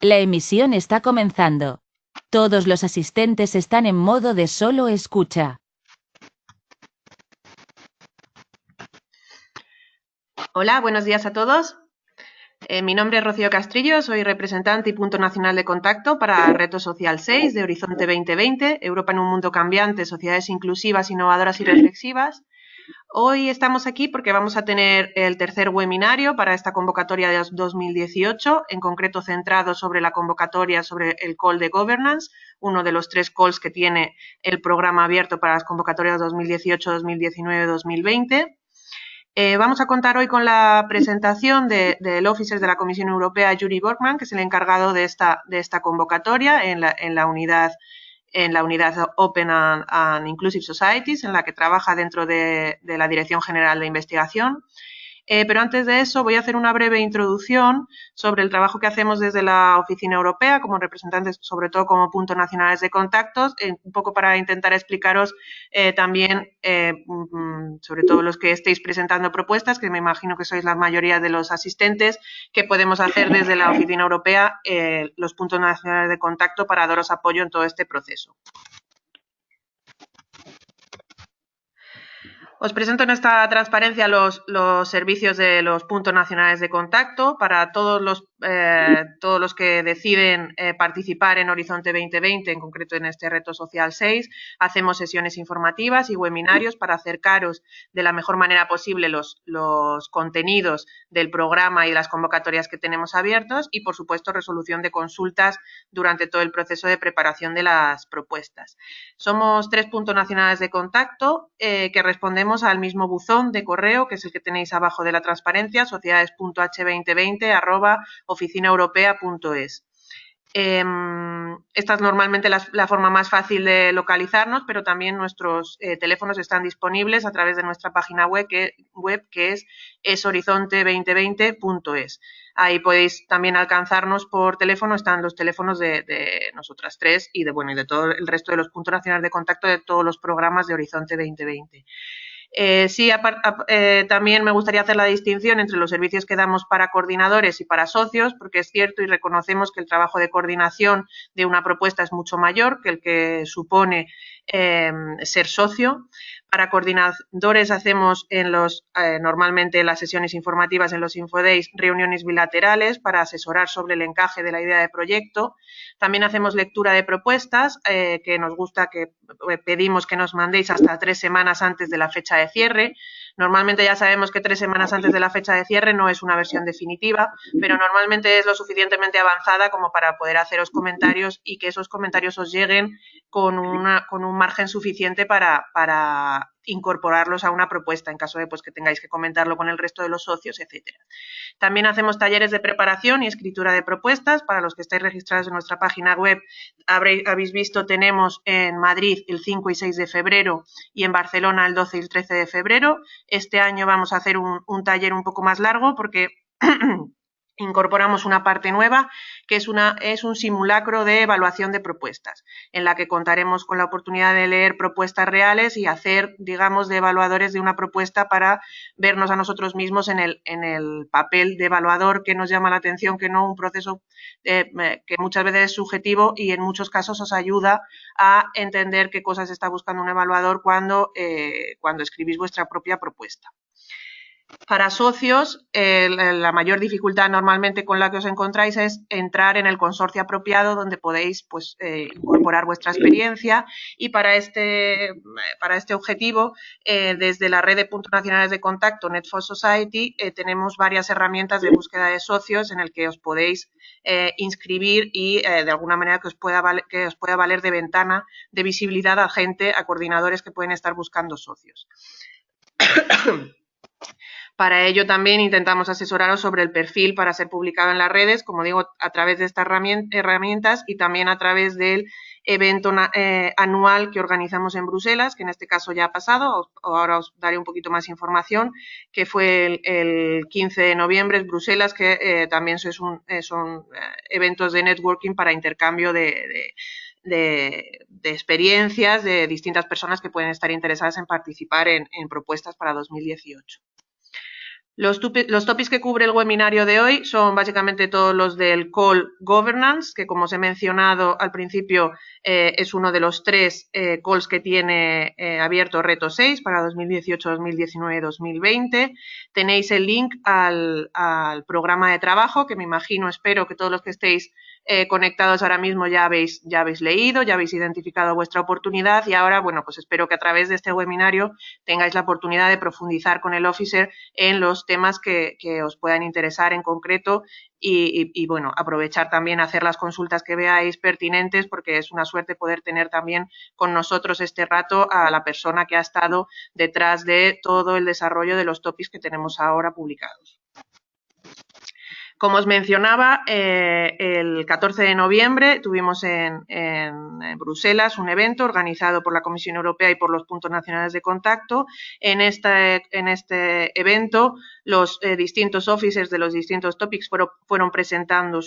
La emisión está comenzando. Todos los asistentes están en modo de solo escucha. Hola, buenos días a todos. Mi nombre es Rocío Castrillo, soy representante y punto nacional de contacto para Reto Social 6 de Horizonte 2020, Europa en un mundo cambiante, sociedades inclusivas, innovadoras y reflexivas. Hoy estamos aquí porque vamos a tener el tercer webinario para esta convocatoria de 2018, en concreto centrado sobre la convocatoria sobre el Call de Governance, uno de los 3 calls que tiene el programa abierto para las convocatorias 2018, 2019 y 2020. Vamos a contar hoy con la presentación del Officer de la Comisión Europea, Yuri Borgman, que es el encargado de esta convocatoria en la unidad Open and Inclusive Societies, en la que trabaja dentro de la Dirección General de Investigación. Pero antes de eso voy a hacer una breve introducción sobre el trabajo que hacemos desde la Oficina Europea como representantes, sobre todo como puntos nacionales de contactos, un poco para intentar explicaros también, sobre todo los que estéis presentando propuestas, que me imagino que sois la mayoría de los asistentes, que podemos hacer desde la Oficina Europea los puntos nacionales de contacto para daros apoyo en todo este proceso. Os presento en esta transparencia los servicios de los puntos nacionales de contacto para todos los que deciden participar en Horizonte 2020, en concreto en este Reto Social 6. Hacemos sesiones informativas y webinarios para acercaros de la mejor manera posible los contenidos del programa y las convocatorias que tenemos abiertos y, por supuesto, resolución de consultas durante todo el proceso de preparación de las propuestas. Somos 3 puntos nacionales de contacto que respondemos al mismo buzón de correo, que es el que tenéis abajo de la transparencia, sociedades.h2020@oficinaeuropea.es. Esta es normalmente la forma más fácil de localizarnos, pero también nuestros teléfonos están disponibles a través de nuestra página web que es horizonte2020.es. Ahí podéis también alcanzarnos por teléfono, están los teléfonos de nosotras 3 y de todo el resto de los puntos nacionales de contacto de todos los programas de Horizonte 2020. También me gustaría hacer la distinción entre los servicios que damos para coordinadores y para socios, porque es cierto y reconocemos que el trabajo de coordinación de una propuesta es mucho mayor que el que supone ser socio. Para coordinadores hacemos normalmente en las sesiones informativas en los Infodays reuniones bilaterales para asesorar sobre el encaje de la idea de proyecto. También hacemos lectura de propuestas que nos gusta, que pedimos que nos mandéis hasta 3 semanas antes de la fecha de cierre. Normalmente ya sabemos que 3 semanas antes de la fecha de cierre no es una versión definitiva, pero normalmente es lo suficientemente avanzada como para poder haceros comentarios y que esos comentarios os lleguen con un margen suficiente para incorporarlos a una propuesta en caso de que tengáis que comentarlo con el resto de los socios, etcétera. También hacemos talleres de preparación y escritura de propuestas. Para los que estáis registrados en nuestra página web, habéis visto, tenemos en Madrid el 5 y 6 de febrero y en Barcelona el 12 y el 13 de febrero. Este año vamos a hacer un taller un poco más largo porque incorporamos una parte nueva que es un simulacro de evaluación de propuestas, en la que contaremos con la oportunidad de leer propuestas reales y hacer, digamos, de evaluadores de una propuesta para vernos a nosotros mismos en el papel de evaluador que nos llama la atención, que no un proceso que muchas veces es subjetivo y en muchos casos os ayuda a entender qué cosas está buscando un evaluador cuando escribís vuestra propia propuesta. Para socios, la mayor dificultad normalmente con la que os encontráis es entrar en el consorcio apropiado donde podéis incorporar vuestra experiencia y para este objetivo, desde la red de puntos nacionales de contacto Net for Society, tenemos varias herramientas de búsqueda de socios en el que os podéis inscribir y de alguna manera que os pueda valer de ventana de visibilidad a coordinadores que pueden estar buscando socios. Para ello también intentamos asesoraros sobre el perfil para ser publicado en las redes, como digo, a través de estas herramientas y también a través del evento anual que organizamos en Bruselas, que en este caso ya ha pasado, ahora os daré un poquito más información, que fue el 15 de noviembre en Bruselas, que también son eventos de networking para intercambio de experiencias de distintas personas que pueden estar interesadas en participar en propuestas para 2018. Los topics que cubre el webinario de hoy son básicamente todos los del Call Governance, que como os he mencionado al principio es uno de los 3 calls que tiene abierto Reto 6 para 2018, 2019 2020. Tenéis el link al programa de trabajo, que me imagino, espero que todos los que estéis conectados ahora mismo ya habéis leído, ya habéis identificado vuestra oportunidad y ahora, bueno, pues espero que a través de este webinario tengáis la oportunidad de profundizar con el officer en los temas que os puedan interesar en concreto y bueno, aprovechar también a hacer las consultas que veáis pertinentes porque es una suerte poder tener también con nosotros este rato a la persona que ha estado detrás de todo el desarrollo de los topics que tenemos ahora publicados. Como os mencionaba, el 14 de noviembre tuvimos en Bruselas un evento organizado por la Comisión Europea y por los puntos nacionales de contacto. En este evento, los distintos officers de los distintos topics fueron presentando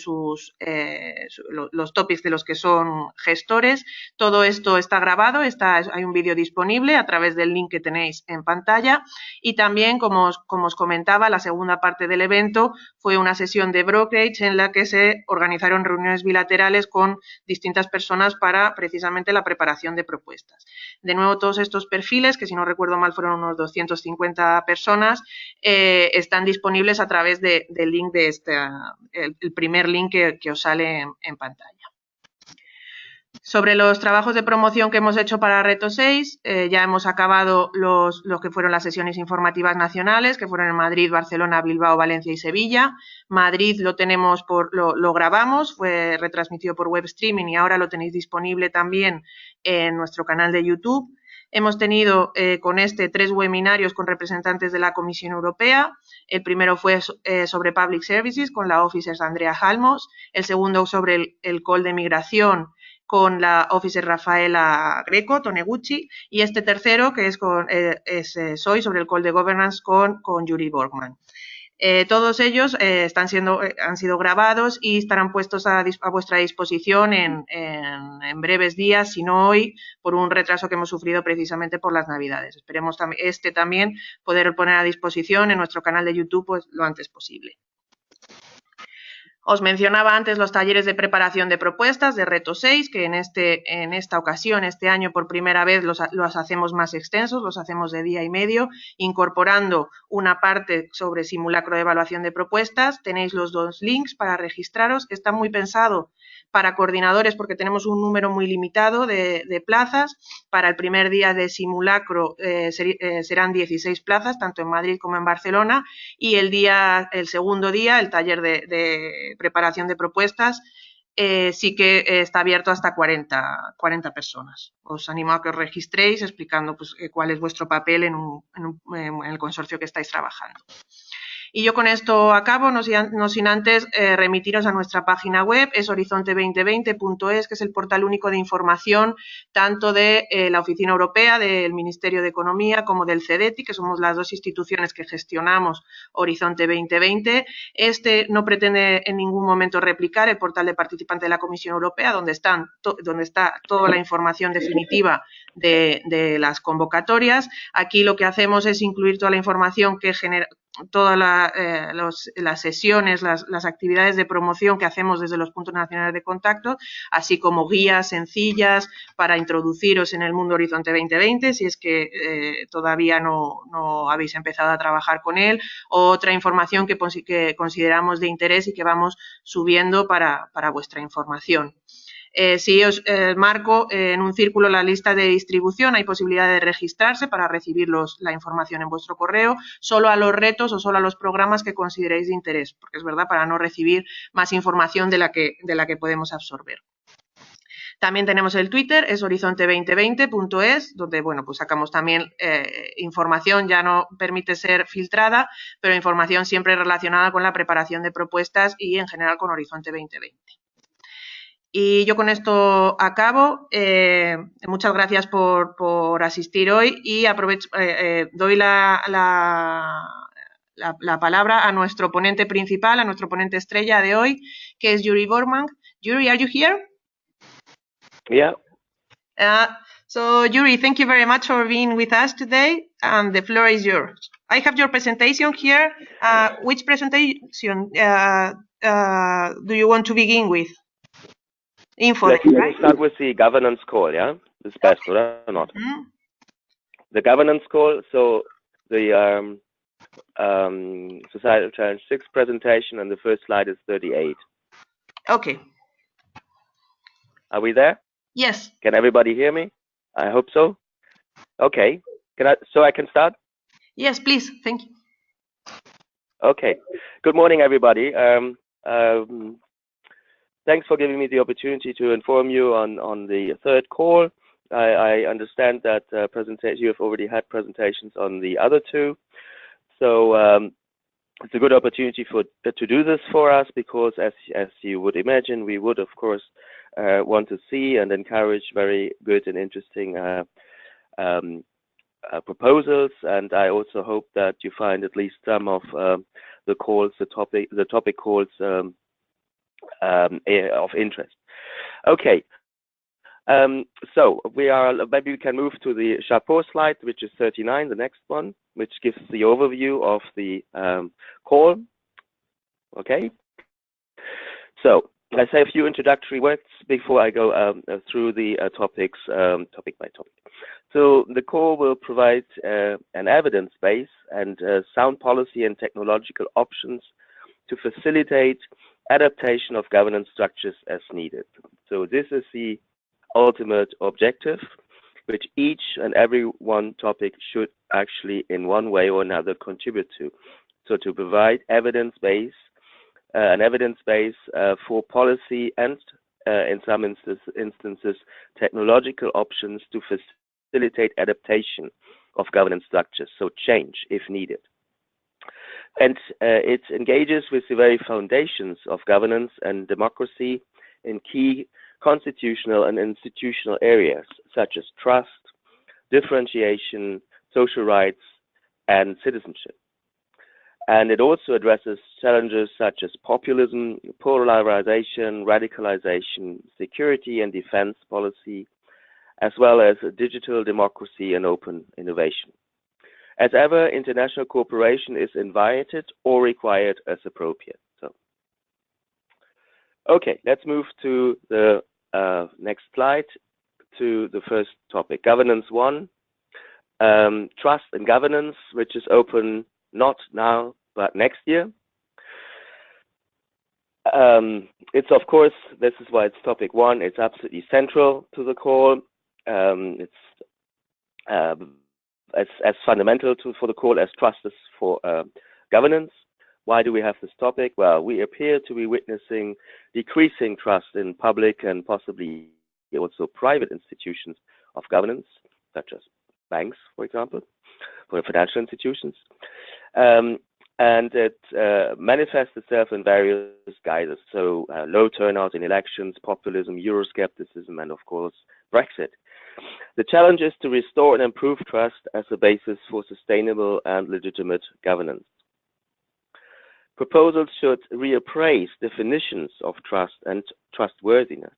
los topics de los que son gestores. Todo esto está grabado, hay un vídeo disponible a través del link que tenéis en pantalla. Y también, como os comentaba, la segunda parte del evento fue una sesión de brokerage en la que se organizaron reuniones bilaterales con distintas personas para precisamente la preparación de propuestas. De nuevo, todos estos perfiles, que si no recuerdo mal fueron unos 250 personas, están disponibles a través del link de el primer link que os sale en pantalla. Sobre los trabajos de promoción que hemos hecho para Reto 6, ya hemos acabado lo que fueron las sesiones informativas nacionales, que fueron en Madrid, Barcelona, Bilbao, Valencia y Sevilla. Madrid lo grabamos, fue retransmitido por web streaming y ahora lo tenéis disponible también en nuestro canal de YouTube. Hemos tenido con 3 webinarios con representantes de la Comisión Europea. El primero fue sobre Public Services con la Officer Andrea Halmos. El segundo sobre el call de migración con la Officer Rafaela Greco, Toneguchi, y este tercero que es Soy sobre el Call de Governance con Yuri Borgman. Todos ellos han sido grabados y estarán puestos a vuestra disposición en breves días, si no hoy, por un retraso que hemos sufrido precisamente por las Navidades. Esperemos también poder poner a disposición en nuestro canal de YouTube pues, lo antes posible. Os mencionaba antes los talleres de preparación de propuestas de Reto 6, que en esta ocasión, este año, por primera vez los hacemos más extensos, los hacemos de día y medio, incorporando una parte sobre simulacro de evaluación de propuestas. Tenéis los 2 links para registraros. Está muy pensado para coordinadores porque tenemos un número muy limitado de plazas. Para el primer día de simulacro serán 16 plazas, tanto en Madrid como en Barcelona, y el segundo día, el taller de preparación de propuestas, sí que está abierto hasta 40 personas. Os animo a que os registréis explicando pues, cuál es vuestro papel en el consorcio que estáis trabajando. Y yo con esto acabo, no sin antes remitiros a nuestra página web, es horizonte2020.es, que es el portal único de información tanto de la Oficina Europea, del Ministerio de Economía, como del CEDETI, que somos las 2 instituciones que gestionamos Horizonte 2020. No pretende en ningún momento replicar el portal de participante de la Comisión Europea, donde está toda la información definitiva de las convocatorias. Aquí lo que hacemos es incluir toda la información que genera todas las sesiones, las actividades de promoción que hacemos desde los puntos nacionales de contacto, así como guías sencillas para introduciros en el mundo Horizonte 2020, si es que todavía no habéis empezado a trabajar con él, o otra información que consideramos de interés y que vamos subiendo para vuestra información. Si os marco en un círculo la lista de distribución, hay posibilidad de registrarse para recibir la información en vuestro correo, solo a los retos o solo a los programas que consideréis de interés, porque es verdad, para no recibir más información de la que podemos absorber. También tenemos el Twitter, es horizonte2020.es, donde bueno, pues sacamos también información, ya no permite ser filtrada, pero información siempre relacionada con la preparación de propuestas y en general con Horizonte 2020. Y yo con esto acabo. Muchas gracias por asistir hoy y doy la palabra a nuestro ponente principal, a nuestro ponente estrella de hoy, que es Yuri Borgman. Yuri, are you here? Yeah. So, Yuri, thank you very much for being with us today, and the floor is yours. I have your presentation here. Which presentation do you want to begin with? Info, Let's right? start with the governance call, yeah? It's best, or not? Mm-hmm. The governance call, so the Societal Challenge 6 presentation, and the first slide is 38. Okay. Are we there? Yes. Can everybody hear me? I hope so. Okay. So I can start? Yes, please. Thank you. Okay. Good morning, everybody. Thanks for giving me the opportunity to inform you on the third call. I understand that you have already had presentations on the other two. So it's a good opportunity to do this for us, because as you would imagine, we would, of course, want to see and encourage very good and interesting proposals, and I also hope that you find at least some of the topic calls of interest. Okay. So maybe we can move to the chapeau slide, which is 39, the next one, which gives the overview of the call. Okay. So I say a few introductory words before I go through the topics topic by topic. So the call will provide an evidence base and sound policy and technological options to facilitate adaptation of governance structures as needed. So this is the ultimate objective, which each and every one topic should actually in one way or another contribute to. So to provide an evidence base for policy and in some instances technological options to facilitate adaptation of governance structures, so change if needed. And it engages with the very foundations of governance and democracy in key constitutional and institutional areas such as trust, differentiation, social rights, and citizenship. And it also addresses challenges such as populism, polarization, radicalization, security and defense policy, as well as digital democracy and open innovation. As ever, international cooperation is invited or required as appropriate. So, okay, let's move to the next slide, to the first topic, governance 1, trust and governance, which is open not now, but next year. It's, of course, this is why it's topic 1, it's absolutely central to the call. It's as fundamental for the call as trust is for governance. Why do we have this topic? Well, we appear to be witnessing decreasing trust in public and possibly also private institutions of governance, such as banks, for example, for financial institutions. And it manifests itself in various guises. So low turnout in elections, populism, Euroscepticism, and of course, Brexit. The challenge is to restore and improve trust as a basis for sustainable and legitimate governance. Proposals should reappraise definitions of trust and trustworthiness,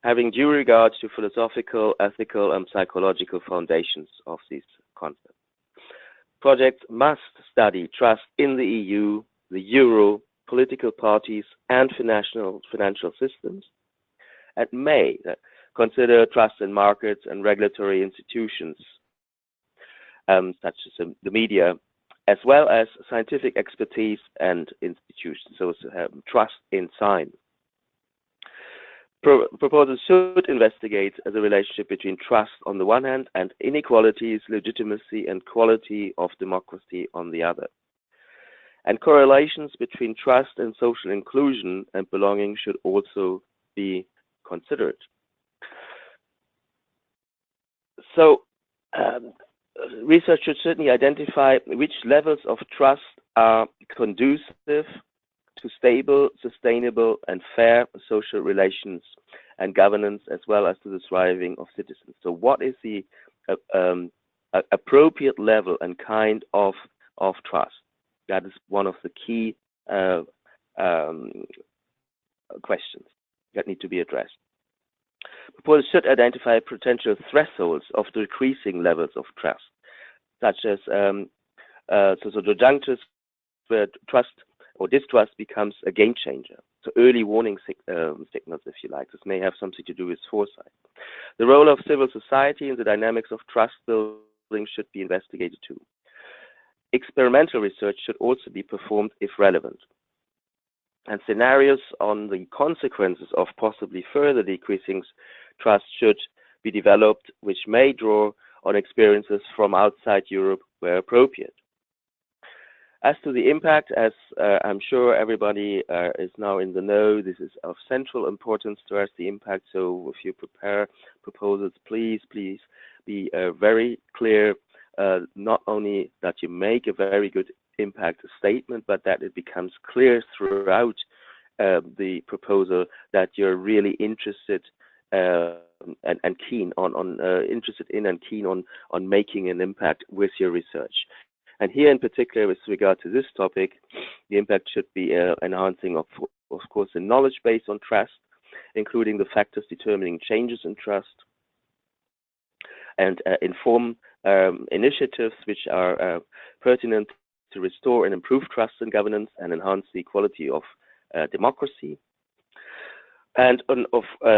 having due regard to philosophical, ethical, and psychological foundations of these concepts. Projects must study trust in the EU, the euro, political parties, and financial systems, and may consider trust in markets and regulatory institutions, such as the media, as well as scientific expertise and institutions, so trust in science. Proposals should investigate the relationship between trust on the one hand and inequalities, legitimacy, and quality of democracy on the other. And correlations between trust and social inclusion and belonging should also be considered. So, research should certainly identify which levels of trust are conducive to stable, sustainable, and fair social relations and governance, as well as to the thriving of citizens. So what is the appropriate level and kind of trust? That is one of the key questions that need to be addressed. Proposals should identify potential thresholds of decreasing levels of trust, such as So the junctures where trust or distrust becomes a game changer. So early warning signals, if you like. This may have something to do with foresight. The role of civil society in the dynamics of trust building should be investigated too. Experimental research should also be performed if relevant. And scenarios on the consequences of possibly further decreasing trust should be developed, which may draw on experiences from outside Europe where appropriate. As to the impact, as I'm sure everybody is now in the know, this is of central importance to us, the impact. So if you prepare proposals, please be very clear, not only that you make a very good impact statement, but that it becomes clear throughout the proposal that you're really interested and keen on interested in and keen on making an impact with your research. And here in particular, with regard to this topic, the impact should be enhancing of course, the knowledge base on trust, including the factors determining changes in trust, and inform initiatives which are pertinent to restore and improve trust in governance and enhance the quality of democracy, and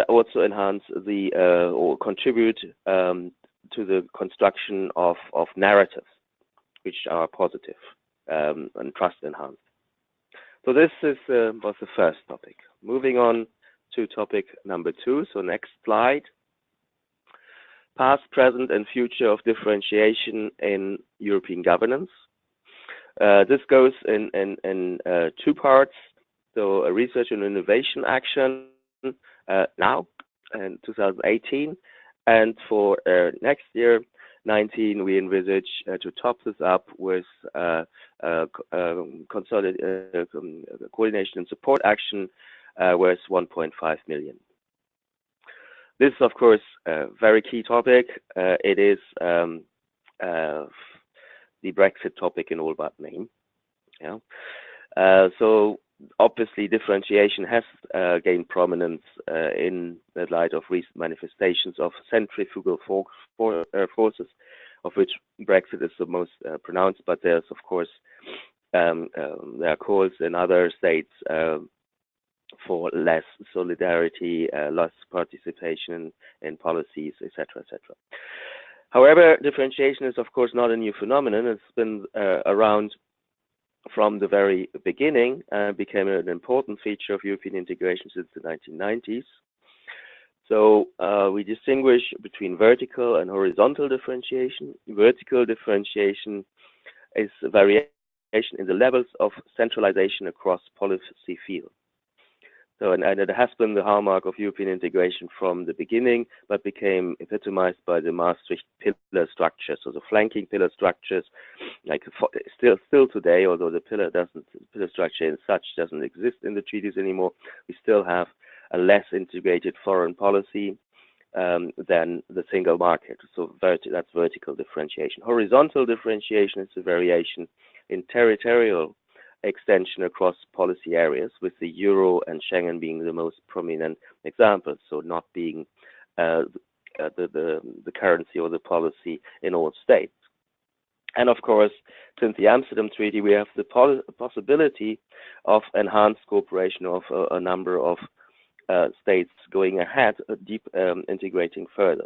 also enhance the or contribute to the construction of narratives which are positive and trust enhanced. So this is was the first topic. Moving on to topic number 2. So next slide. Past, present, and future of differentiation in European governance. This goes in 2 parts. So a research and innovation action now in 2018, and for next year, 19, we envisage to top this up with consolidated coordination and support action worth 1.5 million. This is, of course, a very key topic. It is the Brexit topic in all but name. Yeah. So obviously, differentiation has gained prominence in the light of recent manifestations of centrifugal forces, of which Brexit is the most pronounced. But there's, of course, there are calls in other states for less solidarity, less participation in policies, etc., etc. However, differentiation is, of course, not a new phenomenon. It's been around from the very beginning and became an important feature of European integration since the 1990s. So we distinguish between vertical and horizontal differentiation. Vertical differentiation is a variation in the levels of centralization across policy fields. So, and it has been the hallmark of European integration from the beginning, but became epitomized by the Maastricht pillar structure. So the flanking pillar structures, like still today, although the pillar structure as such doesn't exist in the treaties anymore, we still have a less integrated foreign policy than the single market. So that's vertical differentiation. Horizontal differentiation is a variation in territorial extension across policy areas, with the Euro and Schengen being the most prominent examples. So not being the currency or the policy in all states. And of course, since the Amsterdam Treaty, we have the possibility of enhanced cooperation of a number of states going ahead, deep integrating further.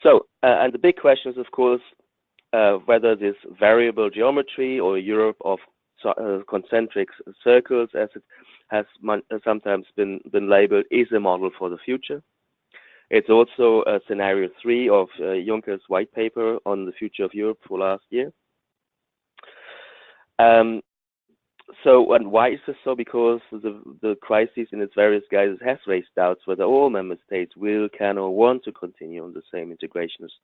So, and the big question is, of course, whether this variable geometry or Europe of concentric circles, as it has sometimes been labeled, is a model for the future. It's also scenario 3 of Juncker's white paper on the future of Europe for last year. So, and why is this so? Because the crisis in its various guises has raised doubts whether all member states will, can, or want to continue on the same integrationist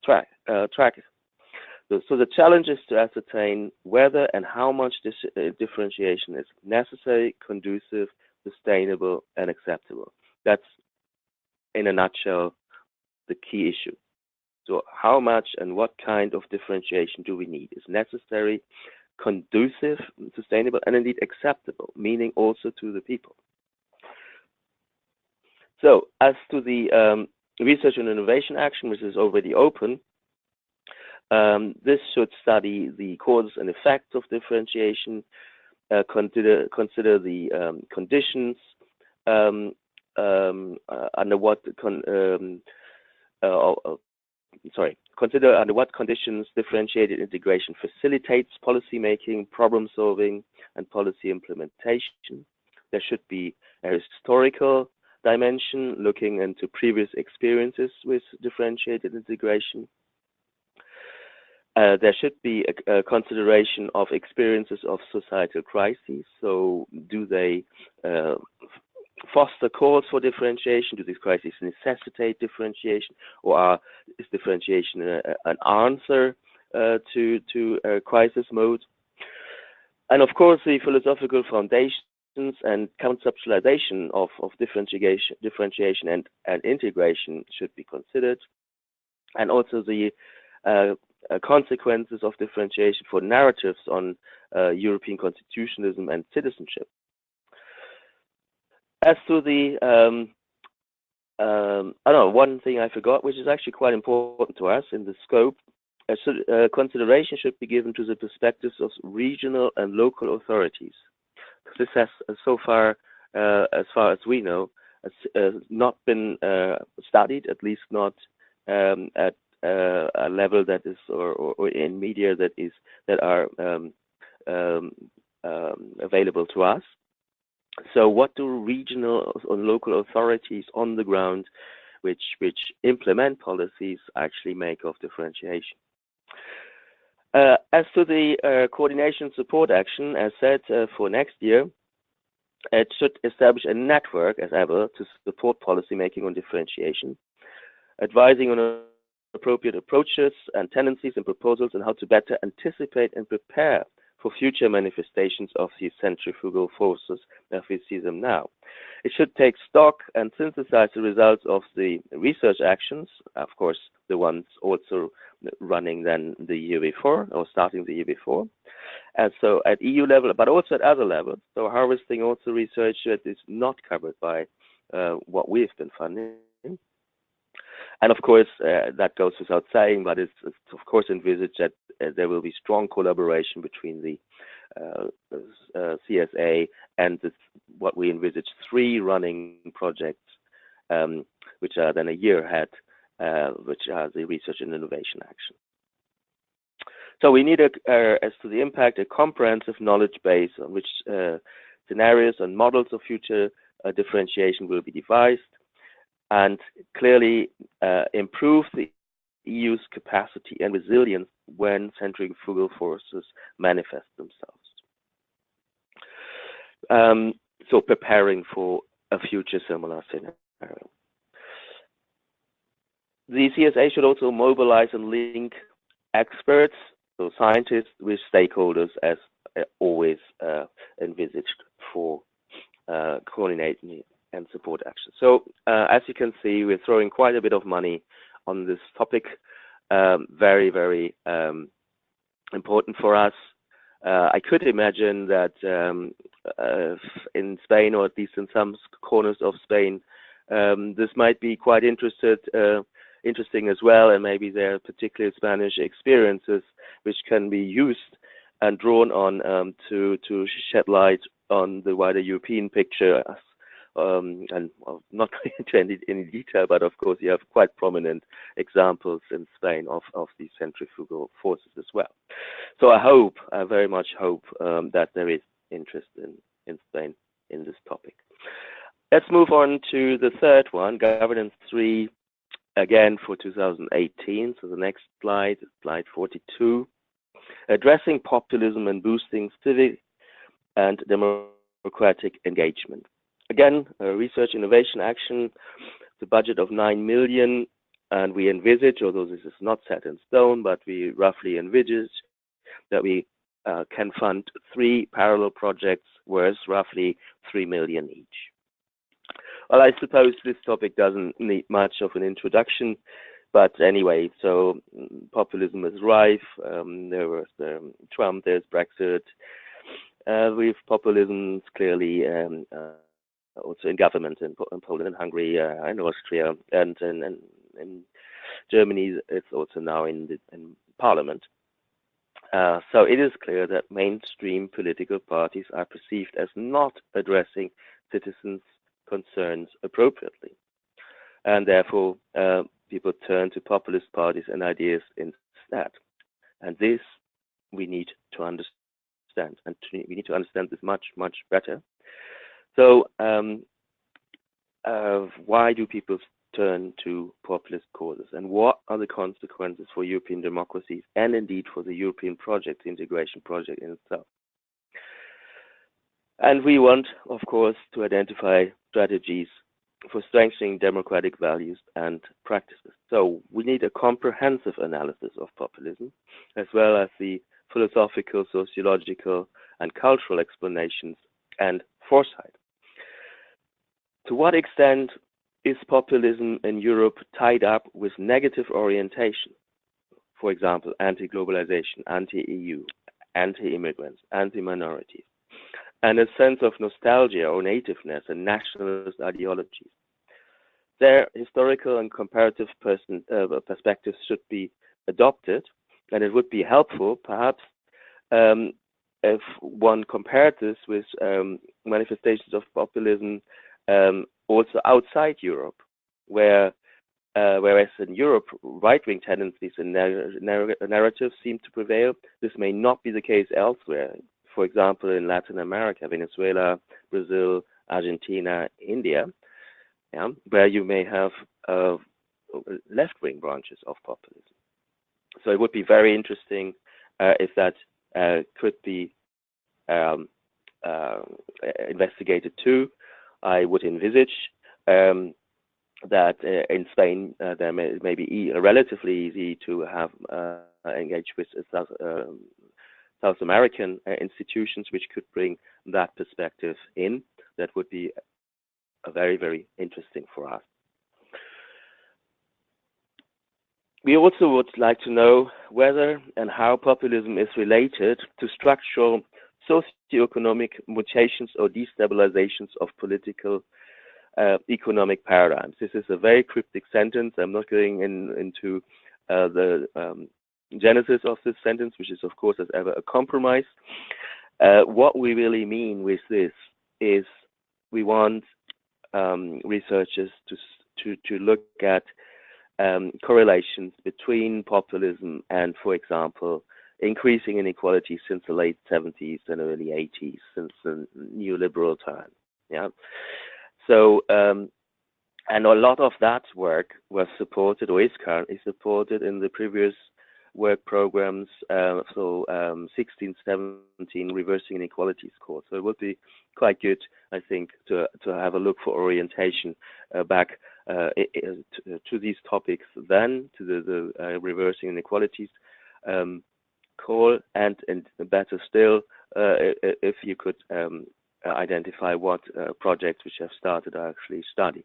track. So the challenge is to ascertain whether and how much this differentiation is necessary, conducive, sustainable, and acceptable. That's, in a nutshell, the key issue. So how much and what kind of differentiation do we need? Is necessary, conducive, sustainable, and indeed acceptable, meaning also to the people. So as to the research and innovation action, which is already open, This should study the causes and effects of differentiation, consider the conditions under what consider under what conditions differentiated integration facilitates policy making, problem solving, and policy implementation. There should be a historical dimension looking into previous experiences with differentiated integration. There should be a consideration of experiences of societal crises. So do they foster calls for differentiation? Do these crises necessitate differentiation, or is differentiation an answer to a crisis mode? And of course, the philosophical foundations and conceptualization of differentiation and integration should be considered, and also the consequences of differentiation for narratives on European constitutionalism and citizenship. As to the, one thing I forgot, which is actually quite important to us in the scope, consideration should be given to the perspectives of regional and local authorities. This has so far as we know, not been studied, at least not at a level that is, or in media that are available to us. So what do regional or local authorities on the ground which implement policies actually make of differentiation? As to the coordination support action, as said, for next year, it should establish a network, as ever, to support policy making on differentiation, advising on appropriate approaches and tendencies and proposals on how to better anticipate and prepare for future manifestations of these centrifugal forces as we see them now. It should take stock and synthesize the results of the research actions, of course, the ones also running then the year before, or starting the year before. And so at EU level, but also at other levels. So harvesting also research that is not covered by what we've been funding. And of course, that goes without saying, but it's of course envisaged that there will be strong collaboration between the CSA and what we envisage 3 running projects, which are then a year ahead, which are the research and innovation action. So we need, as to the impact, a comprehensive knowledge base on which scenarios and models of future differentiation will be devised, and clearly improve the EU's capacity and resilience when centrifugal forces manifest themselves. So preparing for a future similar scenario. The CSA should also mobilize and link experts, so scientists, with stakeholders, as always envisaged for coordinating and support action. So as you can see, we're throwing quite a bit of money on this topic. Very, very important for us. I could imagine that in Spain, or at least in some corners of Spain, this might be quite interesting as well, and maybe there are particular Spanish experiences which can be used and drawn on to shed light on the wider European picture. And I'll not go into any detail, but of course you have quite prominent examples in Spain of these centrifugal forces as well. So I very much hope that there is interest in Spain in this topic. Let's move on to the third one, Governance 3, again for 2018. So the next slide, slide 42, addressing populism and boosting civic and democratic engagement. Again, research innovation action, the budget of 9 million, and we envisage, although this is not set in stone, but we roughly envisage that we can fund 3 parallel projects worth roughly 3 million each. Well, I suppose this topic doesn't need much of an introduction, but anyway, so populism is rife. There was Trump, there's Brexit. With populism clearly also in government in Poland and Hungary and Austria, and in Germany it's also now in parliament. So it is clear that mainstream political parties are perceived as not addressing citizens' concerns appropriately. And therefore, people turn to populist parties and ideas instead. And this we need to understand, and we need to understand this much, much better. So why do people turn to populist causes, and what are the consequences for European democracies and indeed for the European project, the integration project in itself? And we want, of course, to identify strategies for strengthening democratic values and practices. So we need a comprehensive analysis of populism, as well as the philosophical, sociological, and cultural explanations and foresight. To what extent is populism in Europe tied up with negative orientation? For example, anti-globalization, anti-EU, anti-immigrants, anti-minorities, and a sense of nostalgia or nativeness and nationalist ideologies. Their historical and comparative perspectives should be adopted, and it would be helpful, perhaps, if one compared this with manifestations of populism also outside Europe, whereas in Europe, right-wing tendencies and narratives seem to prevail. This may not be the case elsewhere. For example, in Latin America, Venezuela, Brazil, Argentina, India, where you may have left-wing branches of populism. So it would be very interesting if that could be investigated too. I would envisage that in Spain there may be relatively easy to have engaged with South American institutions which could bring that perspective in. That would be very, very interesting for us. We also would like to know whether and how populism is related to structural socioeconomic mutations or destabilizations of political economic paradigms. This is a very cryptic sentence. I'm not going into the genesis of this sentence, which is, of course, as ever, a compromise. What we really mean with this is we want researchers to look at correlations between populism and, for example, increasing inequality since the late 70s and early 80s, since the neoliberal time. Yeah. So, and a lot of that work was supported or is currently supported in the previous work programs, 16, 17, reversing inequalities course. So it would be quite good, I think, to have a look for orientation back to these topics, then to the reversing inequalities call, and better still, if you could identify what projects which have started are actually study.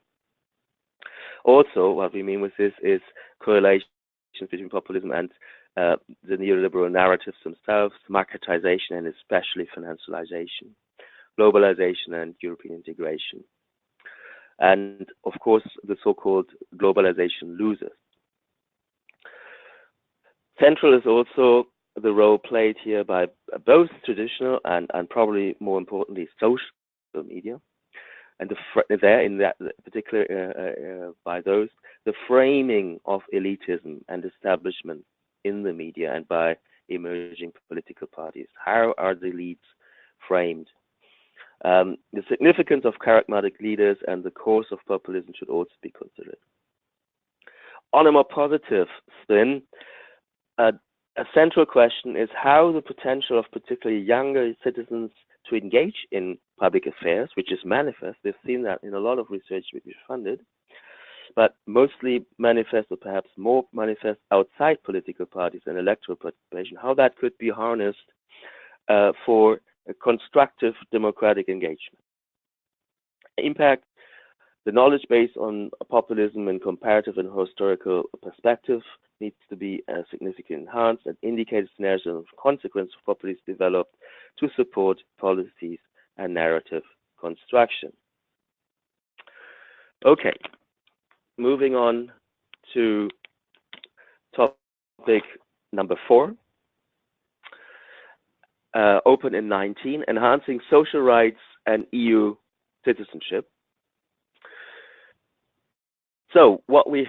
Also, what we mean with this is correlations between populism and the neoliberal narratives themselves, marketization and especially financialization, globalization and European integration, and of course the so-called globalization losers. Central is also the role played here by both traditional and probably more importantly social media, and there in that particular by those, the framing of elitism and establishment in the media and by emerging political parties. How are the elites framed? The significance of charismatic leaders and the course of populism should also be considered. On a more positive spin, a central question is how the potential of particularly younger citizens to engage in public affairs, which is manifest. We've seen that in a lot of research which is funded, but mostly manifest, or perhaps more manifest, outside political parties and electoral participation, how that could be harnessed for a constructive democratic engagement. Impact, the knowledge base on populism in comparative and historical perspective needs to be significantly enhanced, and indicated scenarios of consequence of populism developed to support policies and narrative construction. Okay, moving on to topic number 4, open in 19, enhancing social rights and EU citizenship. So what we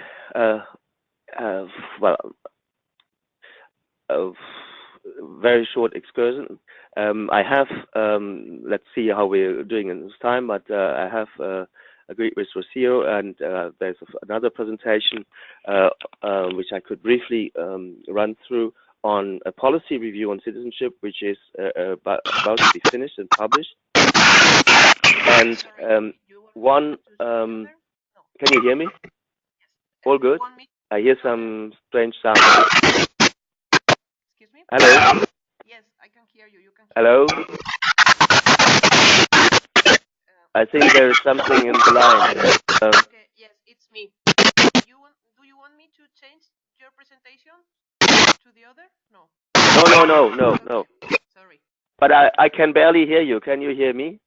very short excursion. I have, let's see how we're doing in this time, but I have agreed with Rocio, and there's another presentation which I could briefly run through on a policy review on citizenship, which is about to be finished and published. And can you hear me? All good? I hear some strange sound. Excuse me? Hello? Yes, I can hear you. You can hear Hello? me. I think there is something in the line. Okay, yes, it's me. Do you want me to change your presentation to the other? No. No. Okay. Sorry. But I can barely hear you. Can you hear me?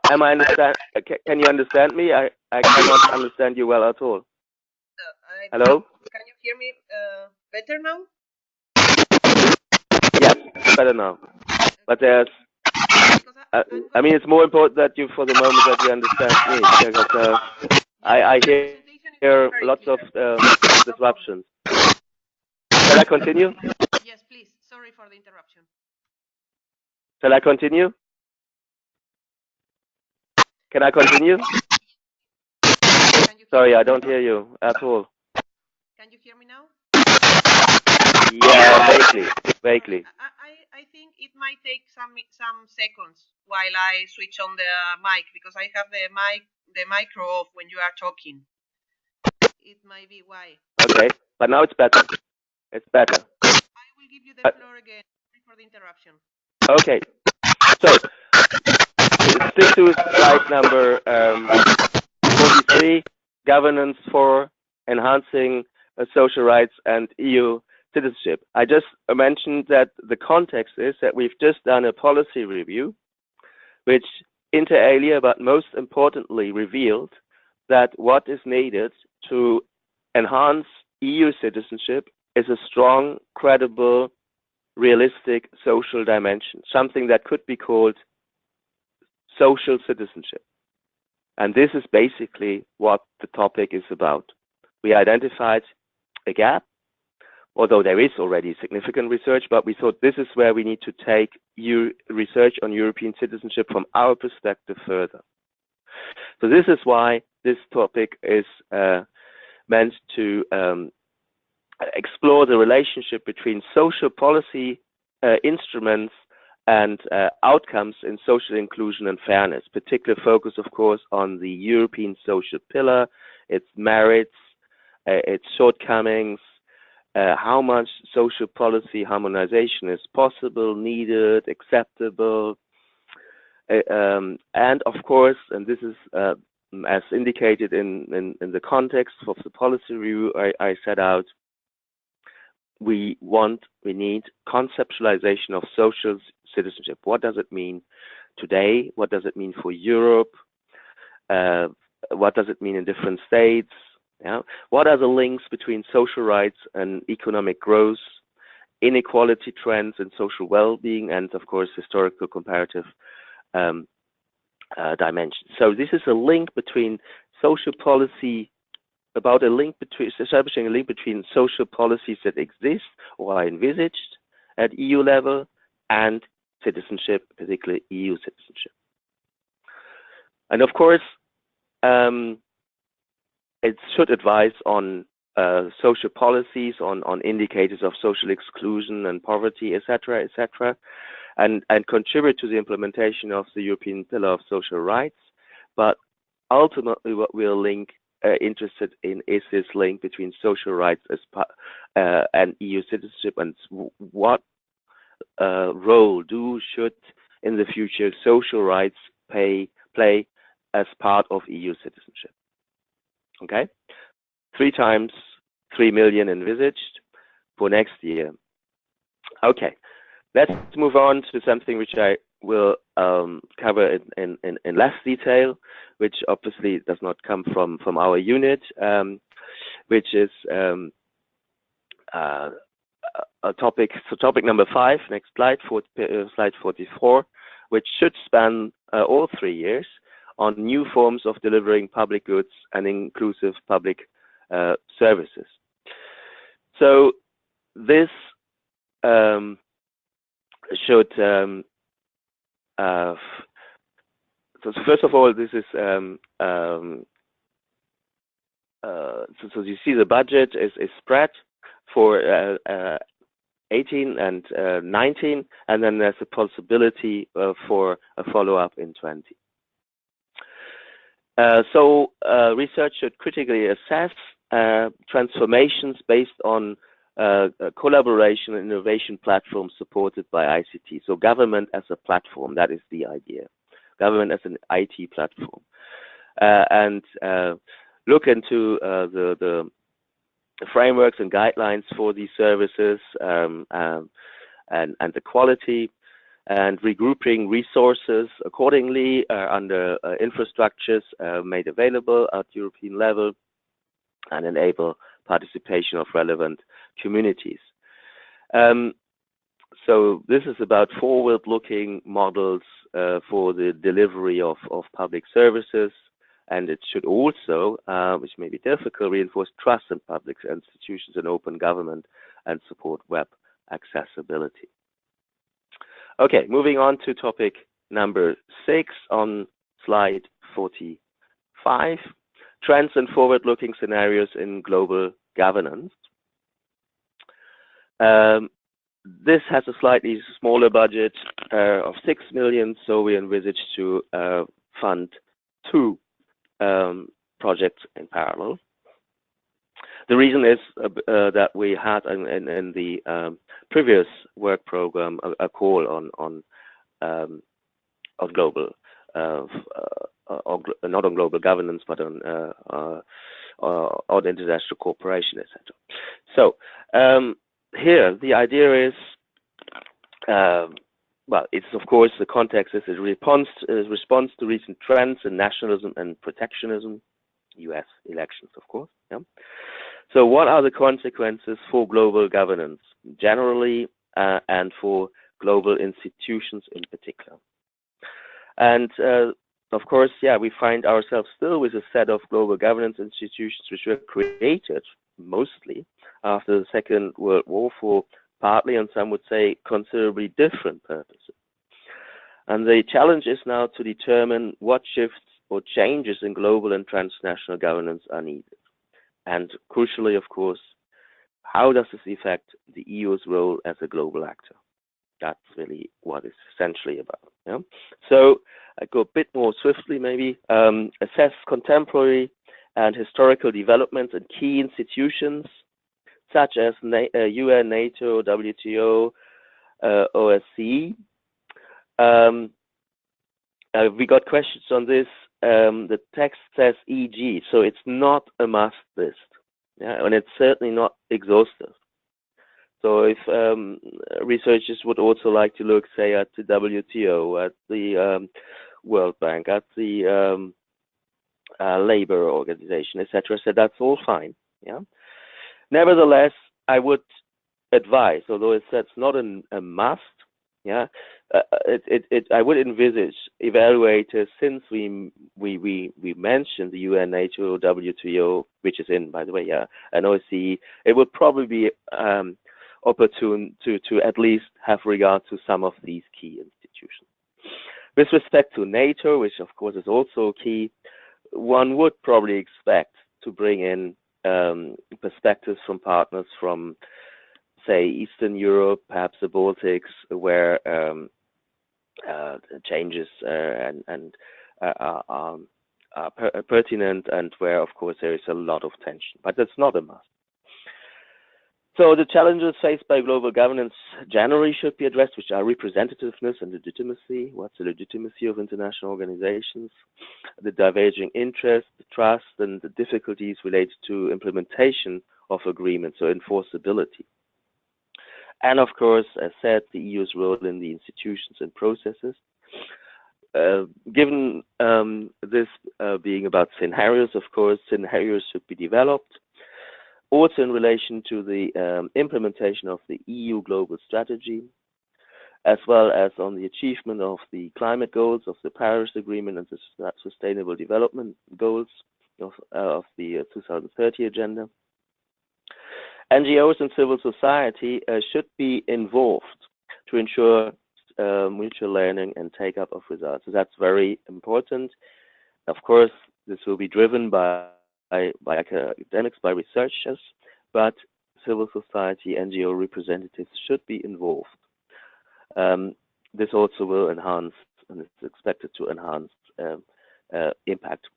Am I understand? Can you understand me? I cannot understand you well at all. Hello? Can you hear me better now? Yes, better now. But there's, I mean, it's more important that you, for the moment, that you understand me, because I hear lots of disruptions. Shall I continue? Yes, please. Sorry for the interruption. Shall I continue? Can I continue? Sorry, I don't hear you at all. Can you hear me now? Yeah, vaguely. I think it might take some seconds while I switch on the mic, because I have the micro off when you are talking. It might be why. Okay, but now it's better. It's better. I will give you the floor again. Sorry for the interruption. Okay, so stick to slide number 43, governance for enhancing social rights and EU citizenship. I just mentioned that the context is that we've just done a policy review, which inter alia, but most importantly, revealed that what is needed to enhance EU citizenship is a strong, credible, realistic social dimension, something that could be called social citizenship. And this is basically what the topic is about. We identified a gap, although there is already significant research, but we thought this is where we need to take research on European citizenship from our perspective further. So this is why this topic is meant to explore the relationship between social policy instruments and outcomes in social inclusion and fairness. Particular focus, of course, on the European social pillar, its merits, its shortcomings, how much social policy harmonization is possible, needed, acceptable, and of course, and this is as indicated in the context of the policy review I set out, we need conceptualization of social citizenship. What does it mean today? What does it mean for Europe? What does it mean in different states? Yeah. What are the links between social rights and economic growth, inequality trends and social well-being, and of course historical comparative dimensions? So this is a link between social policy, establishing a link between social policies that exist or are envisaged at EU level and citizenship, particularly EU citizenship. And of course, it should advise on social policies, on indicators of social exclusion and poverty, etc., and contribute to the implementation of the European Pillar of Social Rights. But ultimately, what we're interested in is this link between social rights and EU citizenship, and what role should in the future social rights play as part of EU citizenship. Okay, 3 times 3 million envisaged for next year. Okay, let's move on to something which I will cover in less detail, which obviously does not come from our unit, which is topic. So topic number 5, next slide, slide 44, which should span all 3 years on new forms of delivering public goods and inclusive public services. So this should so first of all, this is so you see the budget is spread for 18 and 19, and then there's a possibility for a follow-up in 20. So research should critically assess transformations based on collaboration and innovation platforms supported by ICT. So government as a platform, that is the idea. Government as an IT platform. And look into the frameworks and guidelines for these services and the quality, and regrouping resources accordingly under infrastructures made available at European level, and enable participation of relevant communities. So this is about forward-looking models for the delivery of public services, and it should also, which may be difficult, reinforce trust in public institutions and open government and support web accessibility. Okay, moving on to topic number 6 on slide 45, trends and forward-looking scenarios in global governance. This has a slightly smaller budget of 6 million, so we envisage to fund 2 projects in parallel. The reason is that we had in the previous work program a call on global, not on global governance, but on international cooperation, etc. So here the idea is, well, it's of course the context is a response to recent trends in nationalism and protectionism, U.S. elections, of course. Yeah. So what are the consequences for global governance generally and for global institutions in particular? And of course, yeah, we find ourselves still with a set of global governance institutions which were created mostly after the Second World War for partly, and some would say, considerably different purposes. And the challenge is now to determine what shifts or changes in global and transnational governance are needed. And crucially, of course, how does this affect the EU's role as a global actor? That's really what it's essentially about. Yeah? So I go a bit more swiftly, maybe. Assess contemporary and historical developments in key institutions, such as UN, NATO, WTO, OSCE. We got questions on this. The text says e.g., so it's not a must list, yeah? And it's certainly not exhaustive. So if researchers would also like to look, say, at the WTO, at the World Bank, at the labor organization, etc., so that's all fine. Yeah. Nevertheless, I would advise, although it's not a must, yeah, I would envisage evaluators, since we mentioned the UN, NATO, WTO, which is in, by the way, yeah, and OSCE, it would probably be opportune to at least have regard to some of these key institutions. With respect to NATO, which of course is also key, one would probably expect to bring in perspectives from partners from, say, Eastern Europe, perhaps the Baltics, where changes and are pertinent, and where, of course, there is a lot of tension. But that's not a must. So the challenges faced by global governance generally should be addressed, which are representativeness and legitimacy. What's the legitimacy of international organizations? The diverging interests, the trust, and the difficulties related to implementation of agreements, so enforceability. And of course, as said, the EU's role in the institutions and processes. Given this being about scenarios, of course, scenarios should be developed. Also in relation to the implementation of the EU global strategy, as well as on the achievement of the climate goals of the Paris Agreement and the Sustainable Development Goals of the 2030 Agenda. NGOs and civil society should be involved to ensure mutual learning and take-up of results. So that's very important. Of course, this will be driven by academics, by researchers, but civil society, NGO representatives should be involved. This also will enhance, and is expected to enhance impact.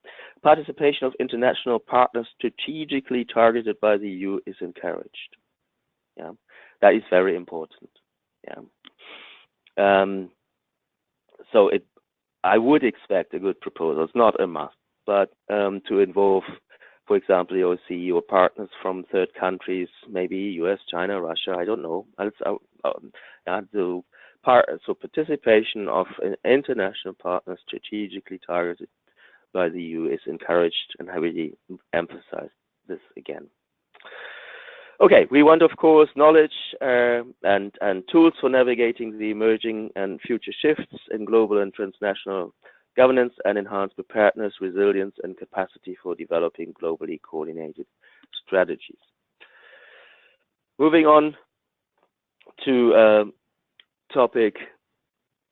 Participation of international partners strategically targeted by the EU is encouraged. Yeah, that is very important. Yeah. So I would expect a good proposal. It's not a must, but to involve, for example, the OSCE or partners from third countries, maybe US, China, Russia, I don't know. So participation of international partners strategically targeted by the EU is encouraged, and I really emphasize this again. Okay, we want, of course, knowledge and tools for navigating the emerging and future shifts in global and transnational governance, and enhance preparedness, resilience, and capacity for developing globally coordinated strategies. Moving on to topic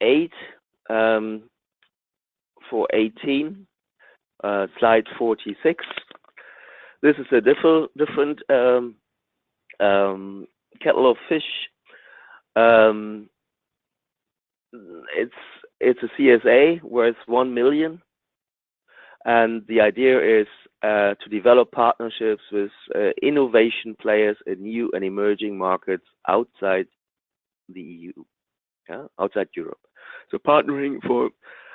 8 for 18, slide 46. This is a different kettle of fish. It's a CSA worth 1 million, and the idea is to develop partnerships with innovation players in new and emerging markets outside the EU, outside Europe. So partnering for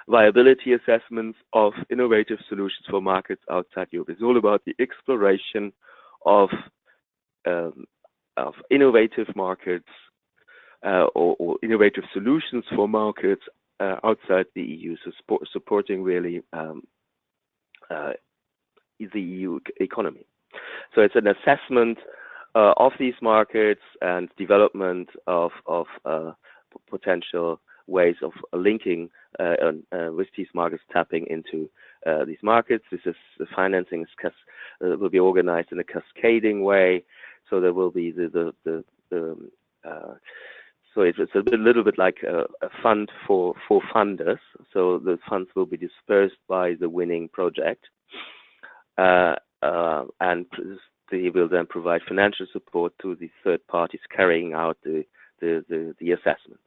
viability assessments of innovative solutions for markets outside Europe. It's all about the exploration of innovative markets or innovative solutions for markets outside the EU, so supporting really the EU economy. So it's an assessment of these markets and development of potential ways of linking with these markets, tapping into these markets. This is the financing will be organized in a cascading way. So there will be so it's a little bit like a fund for funders. So the funds will be dispersed by the winning project, and they will then provide financial support to the third parties carrying out the assessment.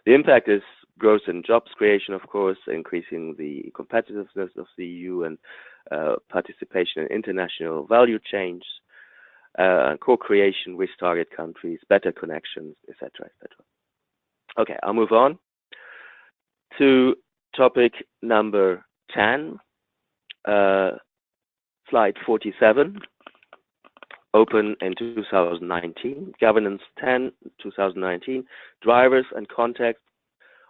The impact is growth and jobs creation, of course, increasing the competitiveness of the EU and participation in international value chains, co-creation with target countries, better connections, etc., etc. Okay, I'll move on to topic number 10, slide 47, open in 2019, Governance 10, 2019, drivers and context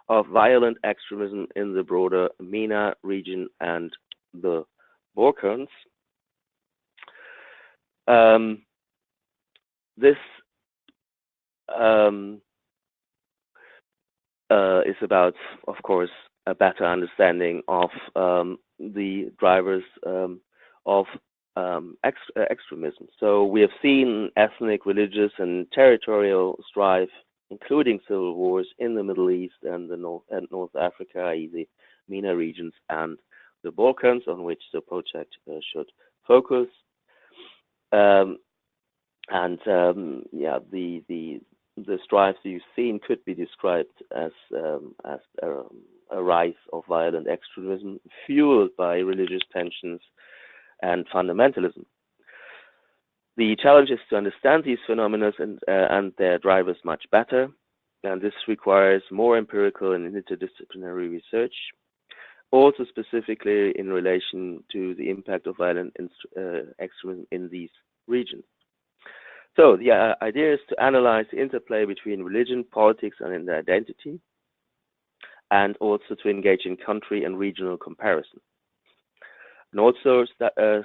of violent extremism in the broader MENA region and the Balkans. This is about, of course, a better understanding of the drivers of extremism. So we have seen ethnic, religious, and territorial strife, including civil wars in the Middle East and North Africa, i.e. the MENA regions and the Balkans, on which the project should focus. The strife you've seen could be described as a rise of violent extremism fueled by religious tensions and fundamentalism. The challenge is to understand these phenomena and their drivers much better, and this requires more empirical and interdisciplinary research, also specifically in relation to the impact of violent extremism in these regions. So the idea is to analyze the interplay between religion, politics, and identity, and also to engage in country and regional comparison. And also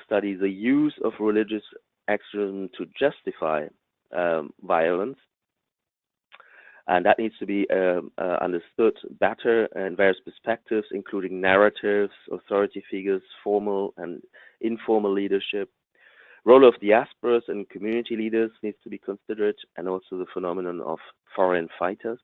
study the use of religious extremism to justify violence. And that needs to be understood better in various perspectives, including narratives, authority figures, formal and informal leadership. Role of diasporas and community leaders needs to be considered, and also the phenomenon of foreign fighters.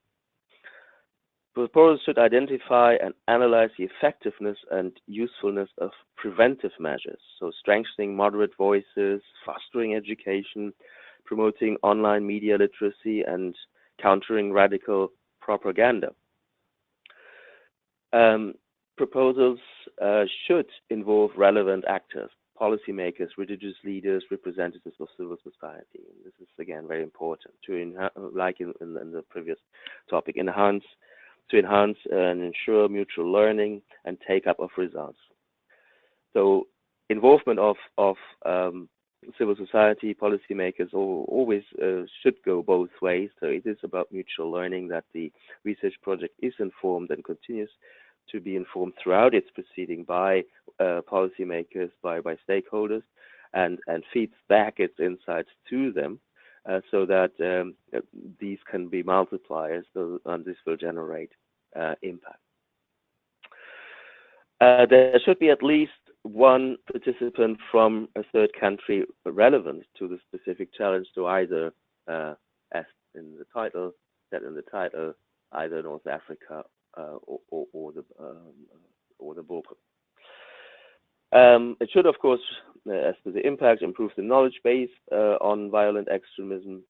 Proposals should identify and analyze the effectiveness and usefulness of preventive measures, so strengthening moderate voices, fostering education, promoting online media literacy, and countering radical propaganda. Proposals should involve relevant actors, policymakers, religious leaders, representatives of civil society. And this is again very important to, like in the previous topic, to enhance and ensure mutual learning and take up of results. So involvement of civil society, policymakers always should go both ways. So it is about mutual learning, that the research project is informed and continues to be informed throughout its proceeding by policymakers, by stakeholders, and feeds back its insights to them, so that these can be multipliers, and this will generate impact. There should be at least one participant from a third country relevant to the specific challenge, to either, as in the title, either North Africa or the Balkans. It should, of course, as to the impact, improve the knowledge base on violent extremism,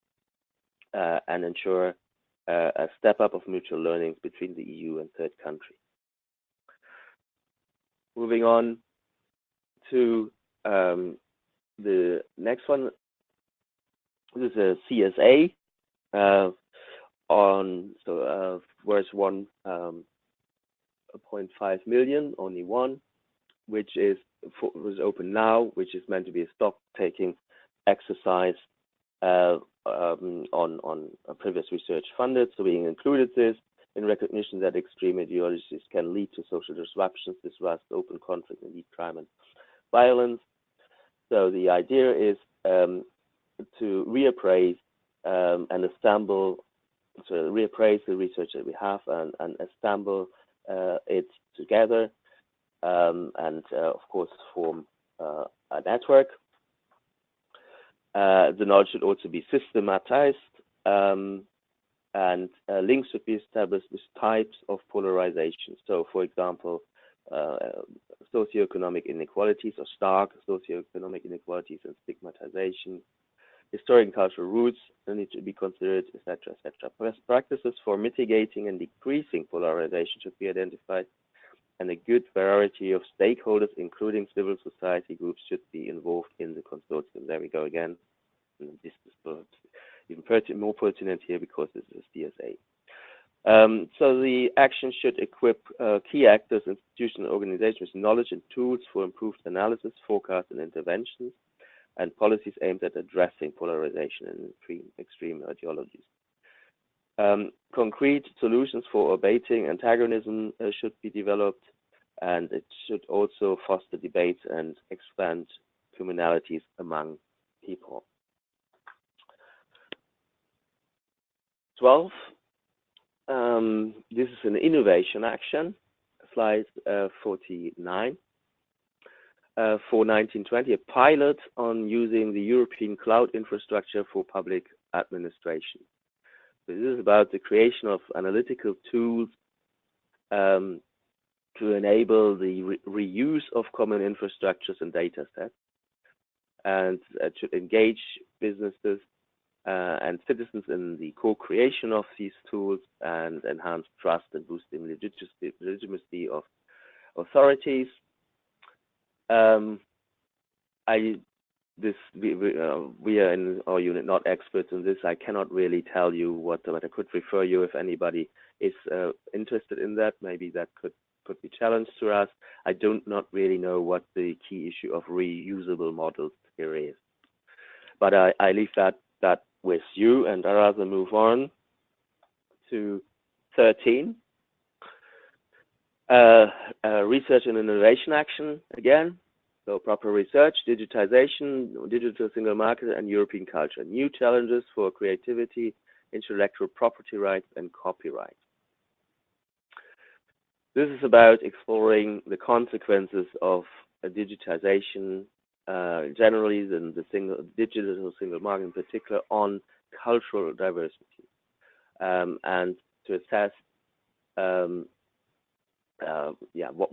and ensure a step up of mutual learning between the EU and third countries. Moving on to the next one. This is a CSA worth 1.5 million, only one, which was open now, which is meant to be a stock-taking exercise on a previous research funded. So we included this in recognition that extreme ideologies can lead to social disruptions, disrupts open conflict, and lead crime and violence. So the idea is to reappraise and assemble, reappraise the research that we have and assemble it together, and of course form a network. The knowledge should also be systematized, and links should be established with types of polarization. So, for example, socioeconomic inequalities or stark socioeconomic inequalities and stigmatization, historic and cultural roots need to be considered, etc., etc. Best practices for mitigating and decreasing polarization should be identified, and a good variety of stakeholders, including civil society groups, should be involved in the consortium. There we go again. And this is even more pertinent here because this is DSA. So the action should equip key actors, institutions, and organizations with knowledge and tools for improved analysis, forecast, and interventions, and policies aimed at addressing polarization and extreme ideologies. Concrete solutions for abating antagonism should be developed, and it should also foster debates and expand commonalities among people. 12. This is an innovation action, slide 49. For 1920, a pilot on using the European cloud infrastructure for public administration. So this is about the creation of analytical tools to enable the reuse of common infrastructures and data sets, and it should engage businesses and citizens in the co-creation of these tools and enhance trust and boost the legitimacy of authorities. We are in our unit not experts in this. I cannot really tell you what I could refer you if anybody is interested in that. Maybe that could be challenged to us. I do not really know what the key issue of reusable models here is. But I leave that with you, and I'd rather move on to 13. Research and innovation action again. So proper research, digitization, digital single market, and European culture. New challenges for creativity, intellectual property rights, and copyright. This is about exploring the consequences of a digitization generally, and the digital single market in particular, on cultural diversity, and to assess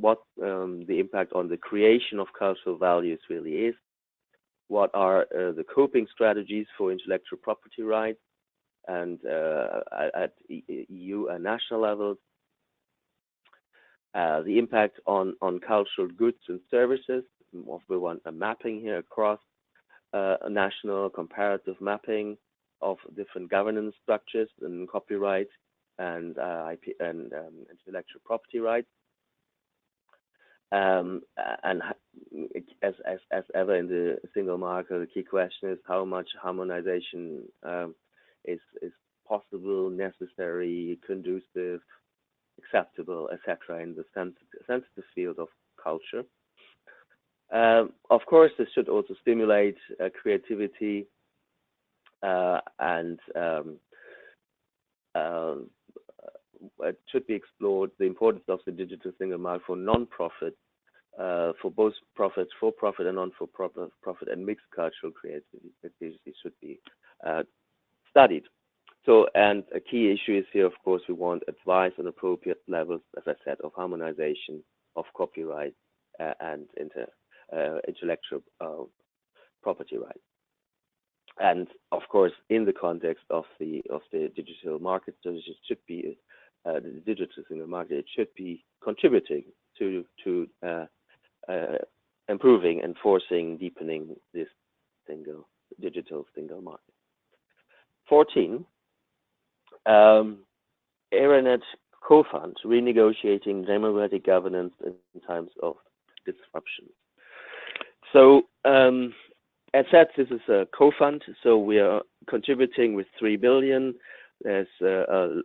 what the impact on the creation of cultural values really is. What are the coping strategies for intellectual property rights and at EU and national levels? The impact on cultural goods and services. We want a mapping here across a national comparative mapping of different governance structures and copyright and IP and intellectual property rights. And as ever in the single market, the key question is how much harmonization is possible, necessary, conducive, acceptable, etc. in the sensitive field of culture. Of course, this should also stimulate creativity and it should be explored the importance of the digital single market for non-profit, for both profit, for-profit and non-for-profit and mixed cultural creativity. It should be studied. So, and a key issue is here, of course, we want advice on appropriate levels, as I said, of harmonization of copyright and intellectual property rights. And of course, in the context of the digital market, so it should be the digital single market. It should be contributing to improving, enforcing, deepening this digital single market. 14. Aranet co-fund, renegotiating democratic governance in times of disruption. So, as said, this is a co-fund, so we are contributing with 3 billion. There's an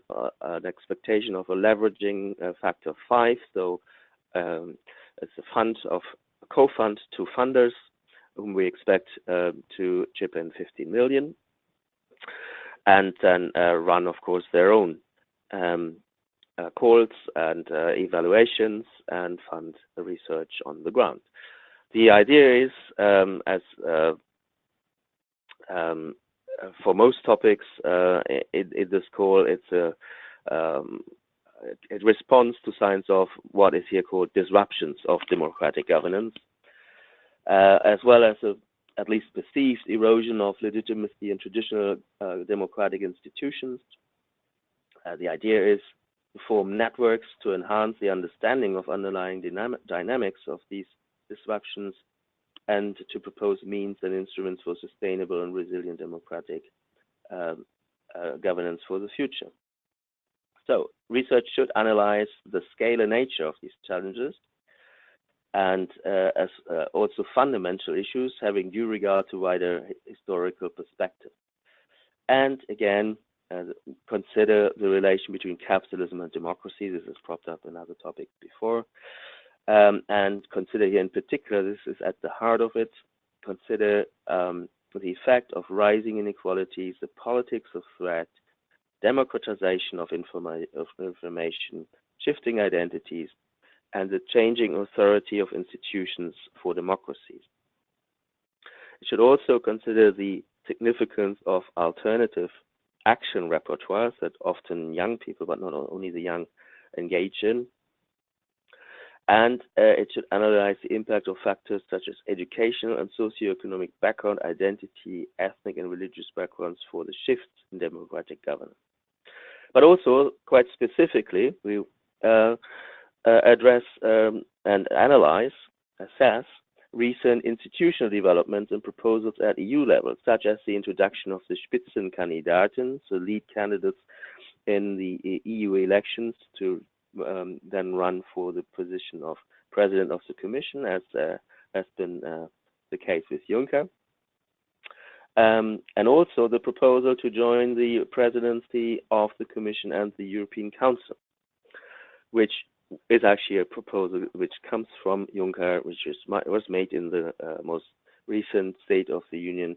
expectation of a leveraging factor of 5, so it's a co-fund to funders, whom we expect to chip in 15 million. And then run, of course, their own calls and evaluations and fund the research on the ground. The idea is, as for most topics in this call, it responds to signs of what is here called disruptions of democratic governance, as well as at least perceived erosion of legitimacy in traditional democratic institutions. The idea is to form networks to enhance the understanding of underlying dynamics of these disruptions and to propose means and instruments for sustainable and resilient democratic governance for the future. So research should analyze the scale and nature of these challenges and as also fundamental issues, having due regard to wider historical perspective. And again, consider the relation between capitalism and democracy. This has propped up in other topics before. And consider here in particular, this is at the heart of it, consider the effect of rising inequalities, the politics of threat, democratization of information, shifting identities, and the changing authority of institutions for democracies. It should also consider the significance of alternative action repertoires that often young people, but not only the young, engage in. And it should analyze the impact of factors such as educational and socioeconomic background, identity, ethnic and religious backgrounds for the shifts in democratic governance. But also, quite specifically, we address and analyze, assess recent institutional developments and proposals at EU level, such as the introduction of the Spitzenkandidaten, so lead candidates in the EU elections to then run for the position of President of the Commission, as has been the case with Juncker. And also the proposal to join the presidency of the Commission and the European Council, which is actually a proposal which comes from Juncker, which was made in the most recent State of the Union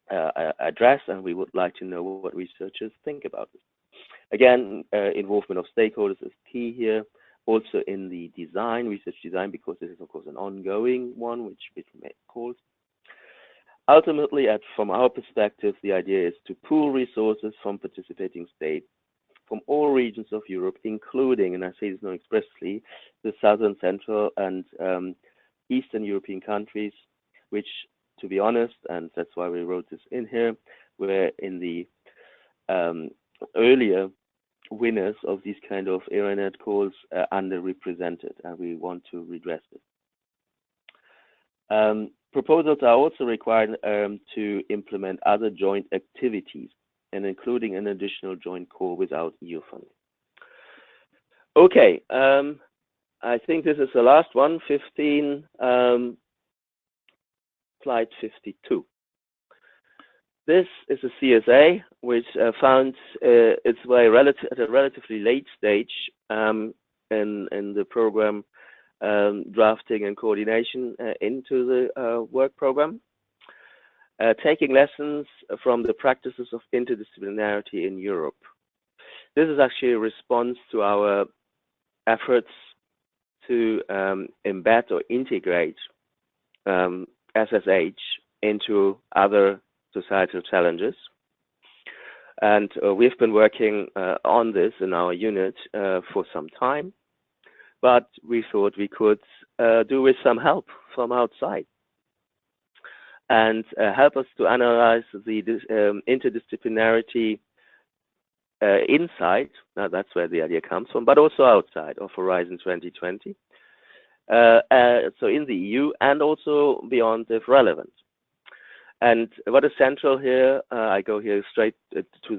address, and we would like to know what researchers think about it. Again, involvement of stakeholders is key here, also in the design, research design, because this is of course an ongoing one, which may cause. Ultimately, from our perspective, the idea is to pool resources from participating states from all regions of Europe, including, and I say this now expressly, the southern, central, and Eastern European countries, which, to be honest, and that's why we wrote this in here, were in the earlier winners of these kind of AeroNet calls underrepresented, and we want to redress it. Proposals are also required to implement other joint activities, and including an additional joint call without EU funding. Okay, I think this is the last one, 15, slide 52. This is a CSA which found its way at a relatively late stage in the program drafting and coordination into the work program, taking lessons from the practices of interdisciplinarity in Europe. This is actually a response to our efforts to embed or integrate SSH into other societal challenges. And we've been working on this in our unit for some time, but we thought we could do with some help from outside and help us to analyze the interdisciplinarity inside, now that's where the idea comes from, but also outside of Horizon 2020. So in the EU and also beyond if relevant. And what is central here, I go here straight to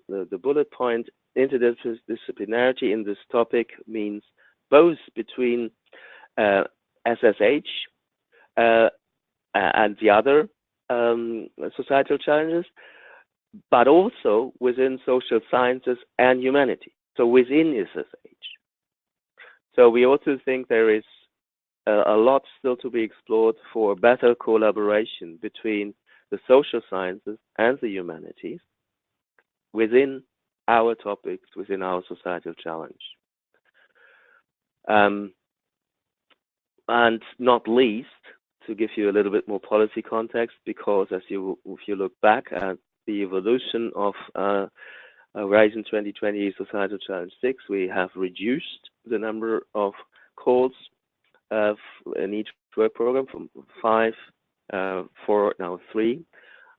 the bullet point, interdisciplinarity in this topic means both between SSH and the other societal challenges, but also within social sciences and humanity, so within SSH. So we also think there is a lot still to be explored for better collaboration between the social sciences and the humanities within our topics, within our societal challenge. And not least, to give you a little bit more policy context, because if you look back at the evolution of Horizon 2020 Societal Challenge 6, we have reduced the number of calls in each work program from 5, 4, now 3,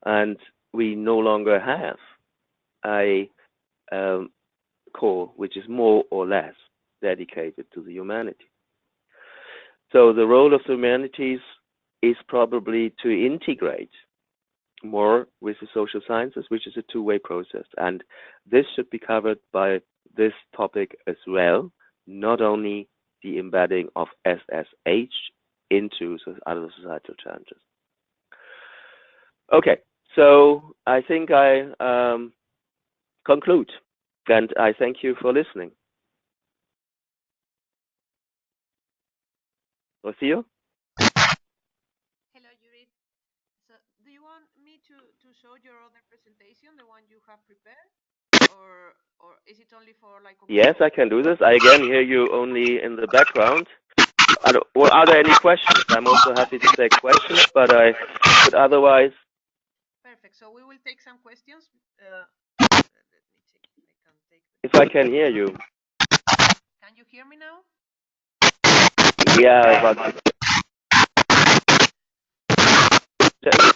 and we no longer have a call which is more or less dedicated to the humanity. So the role of the humanities is probably to integrate more with the social sciences, which is a two-way process. And this should be covered by this topic as well, not only the embedding of SSH into other societal challenges. Okay, so I think I conclude, and I thank you for listening. Rocio? Hello, Judith. So, do you want me to show your other presentation, the one you have prepared, or is it only for like? Yes, I can do this. I again hear you only in the background. Or are there any questions? I'm also happy to take questions, but otherwise. Perfect. So we will take some questions. Let me check if I can hear you. Can you hear me now? Yeah, but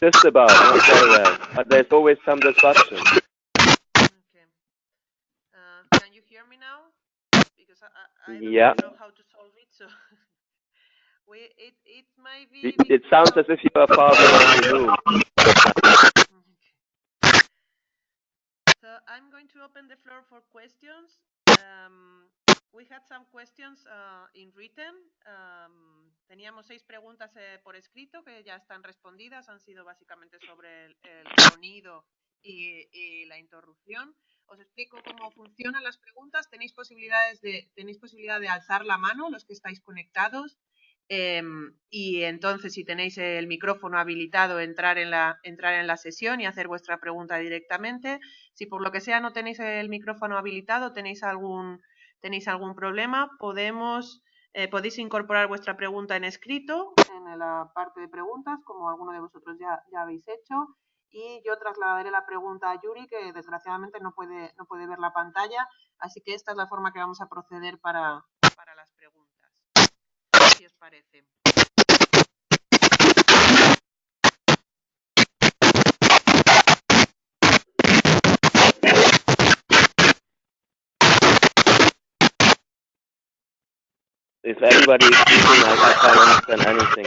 just about, not very well. But there's always some disruption. Okay. Can you hear me now? Because I don't know how to solve it, so it might be. It sounds as if you are far from the room. So I'm going to open the floor for questions. We had some questions in written. Teníamos 6 preguntas por escrito que ya están respondidas. Han sido básicamente sobre el sonido y la interrupción. os explico cómo funcionan las preguntas. Tenéis posibilidad de alzar la mano los que estáis conectados y entonces si tenéis el micrófono habilitado entrar en la sesión y hacer vuestra pregunta directamente. Si por lo que sea no tenéis el micrófono habilitado, tenéis algún problema, podéis incorporar vuestra pregunta en escrito en la parte de preguntas, como alguno de vosotros ya habéis hecho. Y yo trasladaré la pregunta a Yuri, que desgraciadamente no puede ver la pantalla, así que esta es la forma que vamos a proceder para las preguntas. ¿Qué os parece? If everybody is speaking, I can't understand anything.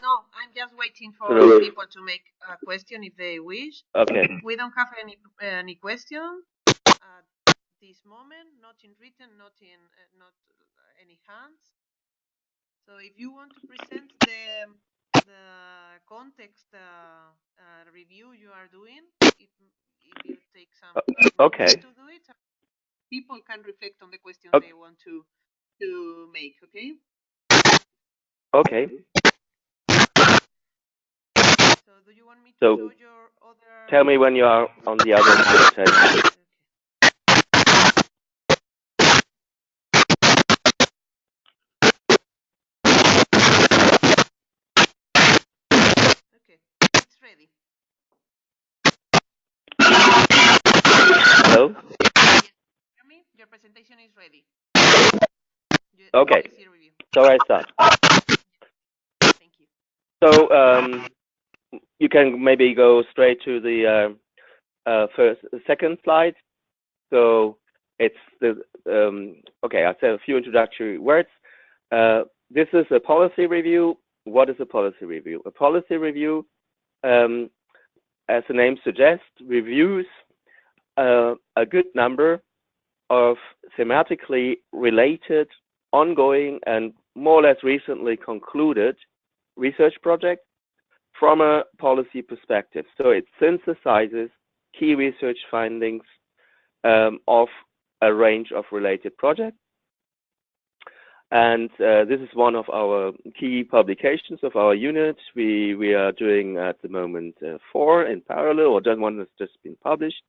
No, I'm just waiting for people to make a question if they wish. Okay. We don't have any question at this moment, not in written, not any hands. So if you want to present the context review you are doing, if you take some okay to do it, people can reflect on the questions okay. They want to make. Okay. Okay. So do you want me to show your other? Tell me when you are on the other presentation. Okay, it's ready. Hello? Hear me? Your presentation is ready. Okay, so I start. Thank you. So you can maybe go straight to the second slide. So it's the okay. I said a few introductory words. This is a policy review. What is a policy review? A policy review, as the name suggests, reviews a good number of thematically related, ongoing, and more or less recently concluded research projects from a policy perspective. So it synthesizes key research findings of a range of related projects. And this is one of our key publications of our unit. We are doing at the moment 4 in parallel, or just one has just been published.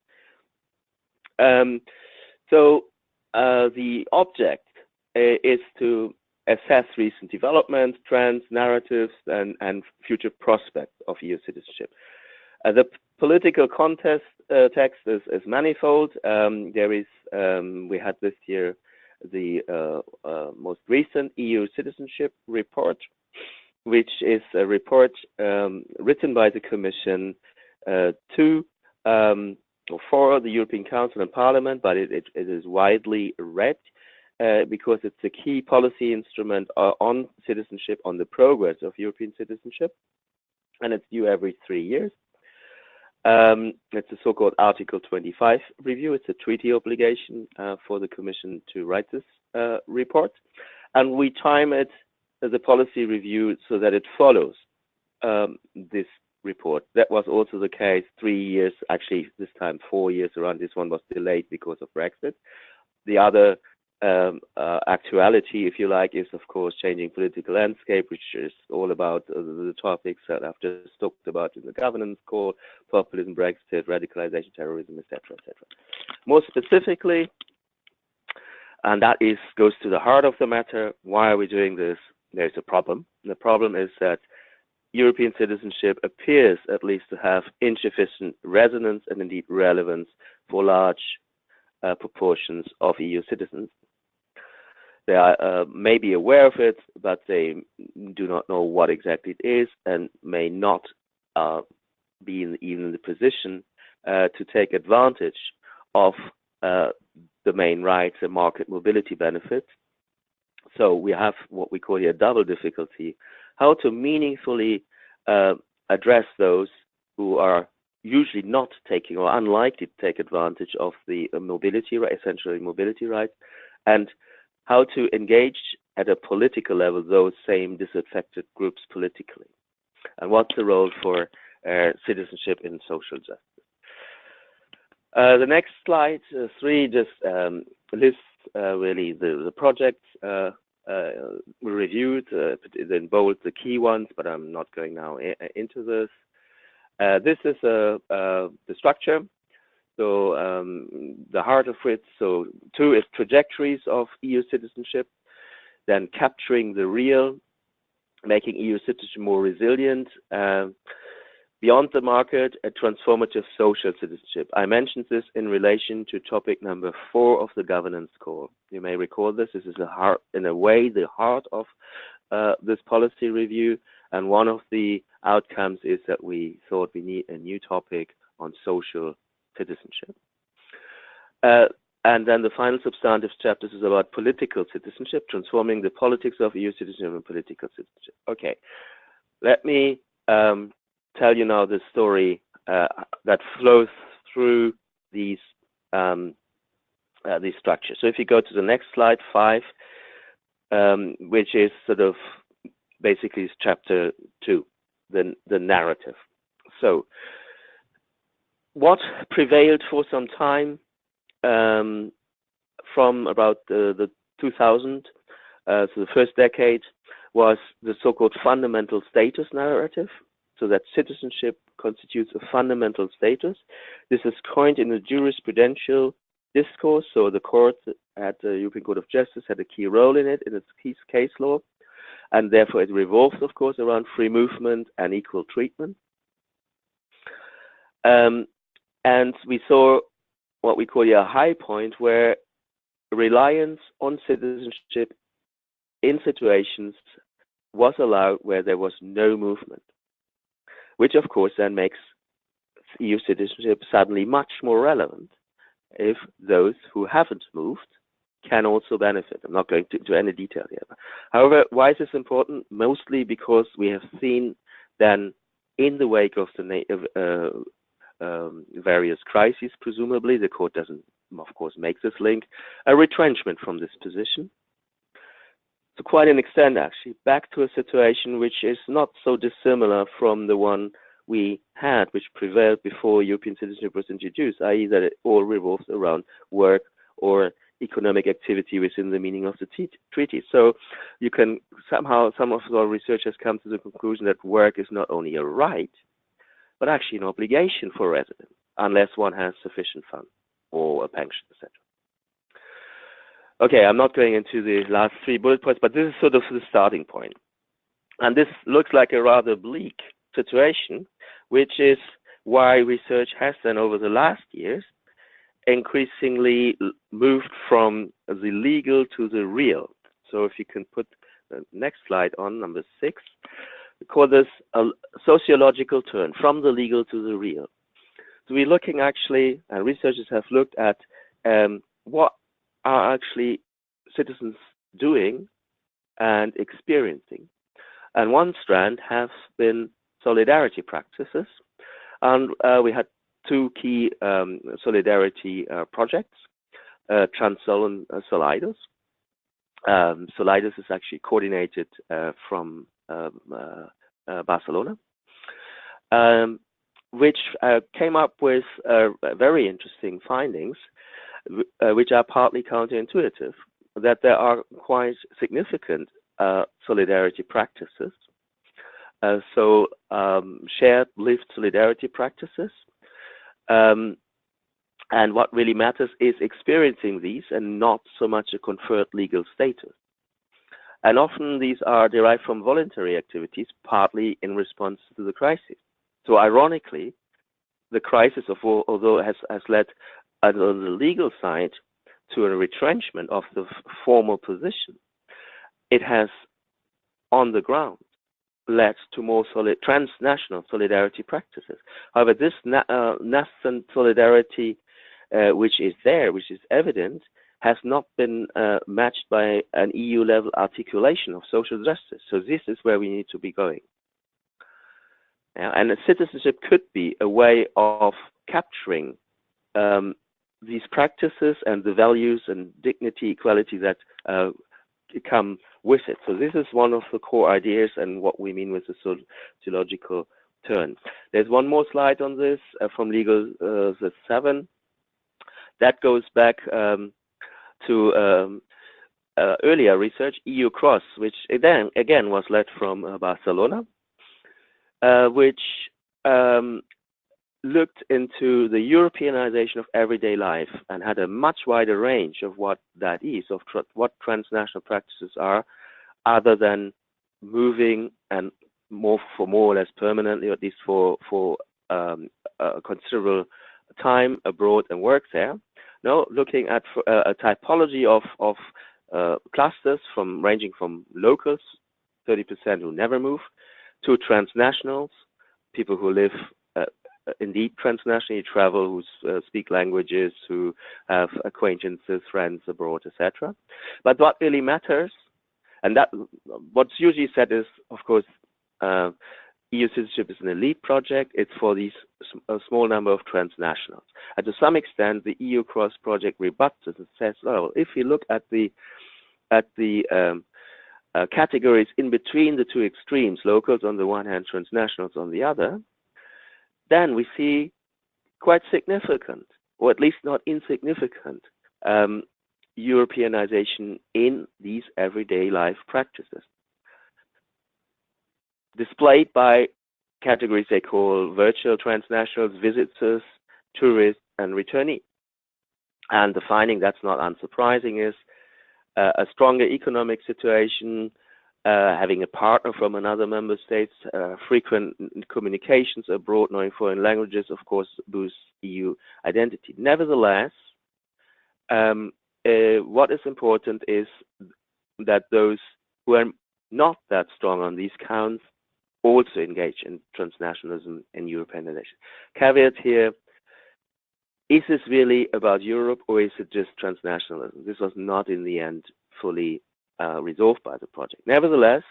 So the object is to assess recent developments, trends, narratives, and future prospects of EU citizenship. The political context text is manifold. There is we had this year the most recent EU Citizenship Report, which is a report written by the Commission to for the European Council and Parliament, but it is widely read because it's a key policy instrument on citizenship, on the progress of European citizenship, and it's due every 3 years. It's a so-called Article 25 review. It's a treaty obligation for the Commission to write this report, and we time it as a policy review so that it follows this report. That was also the case 3 years, actually this time 4 years around. This one was delayed because of Brexit. The other actuality, if you like, is of course changing political landscape, which is all about the topics that I've just talked about in the governance call: populism, Brexit, radicalization, terrorism, etc., etc. More specifically, and that goes to the heart of the matter. Why are we doing this? There's a problem. The problem is that European citizenship appears at least to have insufficient resonance and indeed relevance for large proportions of EU citizens. They are maybe aware of it, but they do not know what exactly it is and may not be even in the position to take advantage of the main rights and market mobility benefits. So we have what we call here double difficulty: how to meaningfully address those who are usually not taking or unlikely to take advantage of the mobility, essentially mobility rights, and how to engage at a political level those same disaffected groups politically. And what's the role for citizenship in social justice? The next slide, 3, just lists really the projects we reviewed, in bold the key ones, but I'm not going now into this. This is the structure. So the heart of it, so 2 is trajectories of EU citizenship, then capturing the real, making EU citizenship more resilient, beyond the market, a transformative social citizenship. I mentioned this in relation to topic number 4 of the governance call. You may recall this. This is in a way, the heart of this policy review. And one of the outcomes is that we thought we need a new topic on social citizenship. And then the final substantive chapter is about political citizenship, transforming the politics of EU citizenship and political citizenship. Okay, let me tell you now the story that flows through these structures. So if you go to the next slide, 5, which is sort of basically chapter 2, the narrative. So what prevailed for some time from about the 2000, so the first decade, was the so-called fundamental status narrative. So that citizenship constitutes a fundamental status. This is coined in the jurisprudential discourse. So the court at the European Court of Justice had a key role in it, in its case law. And therefore it revolves, of course, around free movement and equal treatment. And we saw what we call a high point where reliance on citizenship in situations was allowed where there was no movement, which of course then makes EU citizenship suddenly much more relevant if those who haven't moved can also benefit. I'm not going into any detail here. However, why is this important? Mostly because we have seen then in the wake of the various crises, presumably, the court doesn't, of course, make this link, a retrenchment from this position. To quite an extent, actually, back to a situation which is not so dissimilar from the one we had, which prevailed before European citizenship was introduced, i.e. that it all revolves around work or economic activity within the meaning of the treaty. So you can somehow, some of our research has come to the conclusion that work is not only a right, but actually an obligation for residents, unless one has sufficient funds or a pension, etc. Okay, I'm not going into the last 3 bullet points, but this is sort of the starting point. And this looks like a rather bleak situation, which is why research has then over the last years increasingly moved from the legal to the real. So if you can put the next slide on, number 6, we call this a sociological turn from the legal to the real. So we're looking actually, and researchers have looked at what are actually citizens doing and experiencing. And one strand has been solidarity practices. And we had 2 key solidarity projects, Transnational Solidarity. Solidarity is actually coordinated from Barcelona, which came up with very interesting findings, which are partly counterintuitive, that there are quite significant solidarity practices. So shared lived solidarity practices. And what really matters is experiencing these and not so much a conferred legal status. And often these are derived from voluntary activities, partly in response to the crisis. So ironically, the crisis, although it has led on the legal side to a retrenchment of the formal position, it has on the ground led to more transnational solidarity practices. However, this nascent solidarity, which is there, which is evident, has not been matched by an EU-level articulation of social justice. So this is where we need to be going. And citizenship could be a way of capturing these practices and the values and dignity, equality that come with it. So this is one of the core ideas and what we mean with the sociological turn. There's one more slide on this from Legal 7. that goes back to earlier research, EU Cross, which again was led from Barcelona, which looked into the Europeanization of everyday life and had a much wider range of what that is, of what transnational practices are, other than moving and more or less permanently, or at least for a considerable time abroad and work there. No, looking at a typology of clusters ranging from locals, 30% who never move, to transnationals, people who live indeed transnationally, travel, who speak languages, who have acquaintances, friends abroad, etc. But what really matters, and that what's usually said is, of course, EU citizenship is an elite project. It's for a small number of transnationals. And to some extent, the EU Cross project rebuts this and says, well, if you look at the categories in between the two extremes, locals on the one hand, transnationals on the other, then we see quite significant, or at least not insignificant, Europeanization in these everyday life practices, displayed by categories they call virtual transnationals, visitors, tourists, and returnee. And the finding that's not unsurprising is a stronger economic situation, having a partner from another member state, frequent communications abroad, knowing foreign languages, of course, boosts EU identity. Nevertheless, what is important is that those who are not that strong on these counts also engage in transnationalism and Europeanization. Caveat here, is this really about Europe or is it just transnationalism? This was not in the end fully resolved by the project. Nevertheless,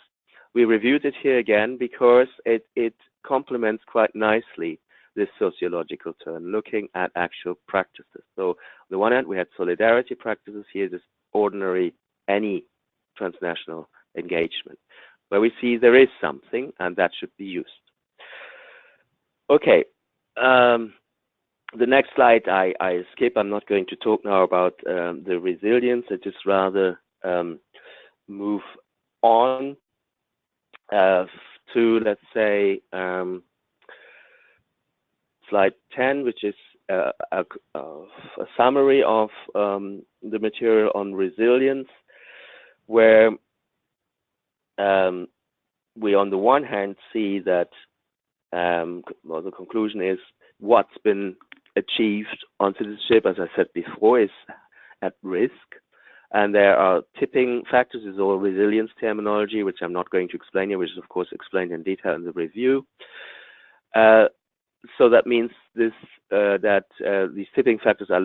we reviewed it here again because it complements quite nicely this sociological turn, looking at actual practices. So on the one hand, we had solidarity practices here, this ordinary, any transnational engagement, where we see there is something and that should be used. Okay, the next slide I skip. I'm not going to talk now about the resilience. I just rather move on to, let's say, slide 10, which is a summary of the material on resilience, where we on the one hand see that well, the conclusion is what's been achieved on citizenship, as I said before, is at risk. And there are tipping factors, is all resilience terminology, which I'm not going to explain here, which is of course explained in detail in the review. So that means this these tipping factors are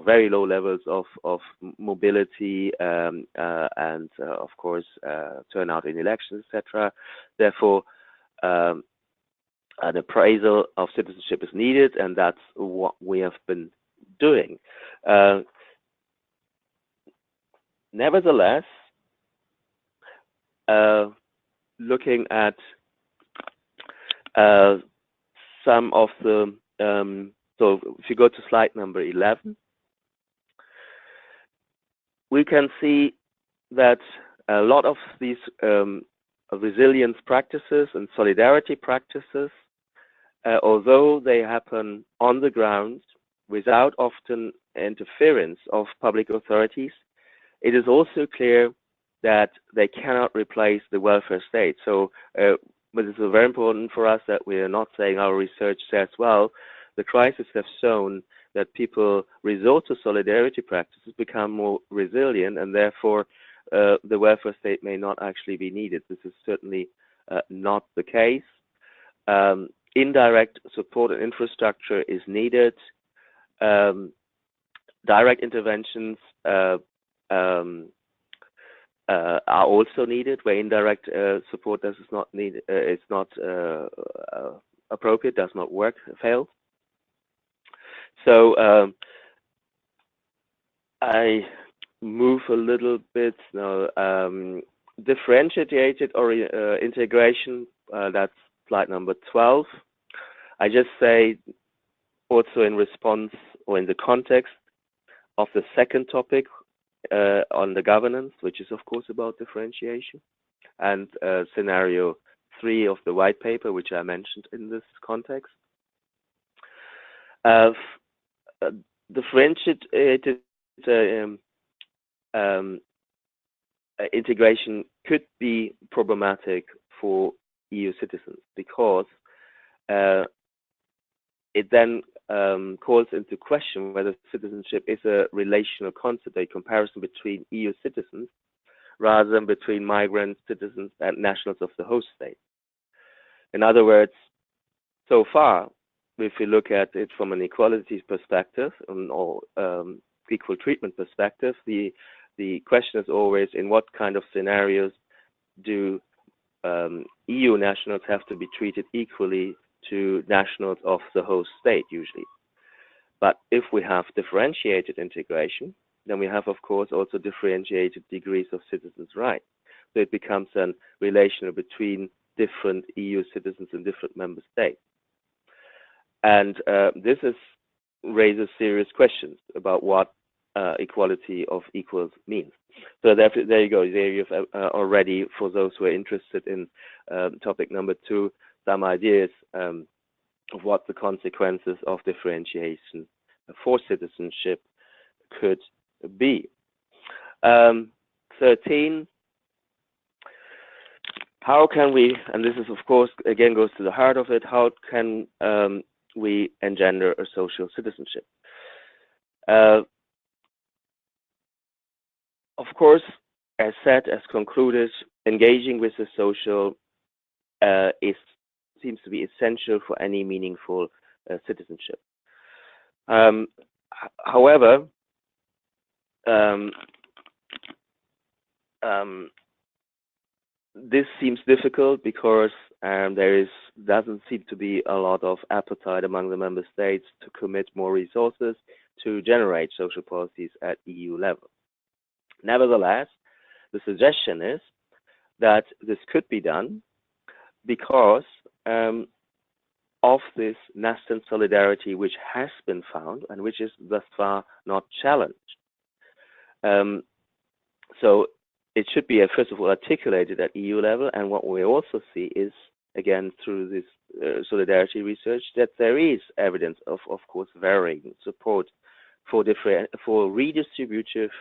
very low levels of mobility and of course turnout in elections, etc. Therefore, an appraisal of citizenship is needed, and that's what we have been doing. Nevertheless, looking at some of the, so if you go to slide number 11, we can see that a lot of these resilience practices and solidarity practices, although they happen on the ground without often interference of public authorities, it is also clear that they cannot replace the welfare state. So, but it's very important for us that we are not saying our research says, well, the crisis has shown that people resort to solidarity practices, become more resilient, and therefore the welfare state may not actually be needed. This is certainly not the case. Indirect support and infrastructure is needed. Direct interventions are also needed, where indirect support is not needed, it's not appropriate, does not work, fails. So I move a little bit now. Differentiated or integration, that's slide number 12. I just say, also in response or in the context of the second topic on the governance, which is of course about differentiation, and scenario 3 of the white paper, which I mentioned in this context. Differentiated integration could be problematic for EU citizens because it then calls into question whether citizenship is a relational concept, a comparison between EU citizens rather than between migrant citizens and nationals of the host state. In other words, so far, if we look at it from an equality perspective or equal treatment perspective, the question is always in what kind of scenarios do EU nationals have to be treated equally to nationals of the host state usually. But if we have differentiated integration, then we have, of course, also differentiated degrees of citizens' rights. So it becomes a relation between different EU citizens in different member states. And this raises serious questions about what equality of equals means. So there you go. There you've already, for those who are interested in topic number 2, some ideas of what the consequences of differentiation for citizenship could be. 13, how can we, and this is of course again goes to the heart of it, how can we engender a social citizenship? Of course, as said, as concluded, engaging with the social seems to be essential for any meaningful citizenship. However, this seems difficult because there doesn't seem to be a lot of appetite among the member states to commit more resources to generate social policies at EU level. Nevertheless, the suggestion is that this could be done because of this nascent solidarity which has been found and which is thus far not challenged. So it should be, first of all, articulated at EU level, and what we also see is, again, through this solidarity research, that there is evidence of course, varying support for redistributive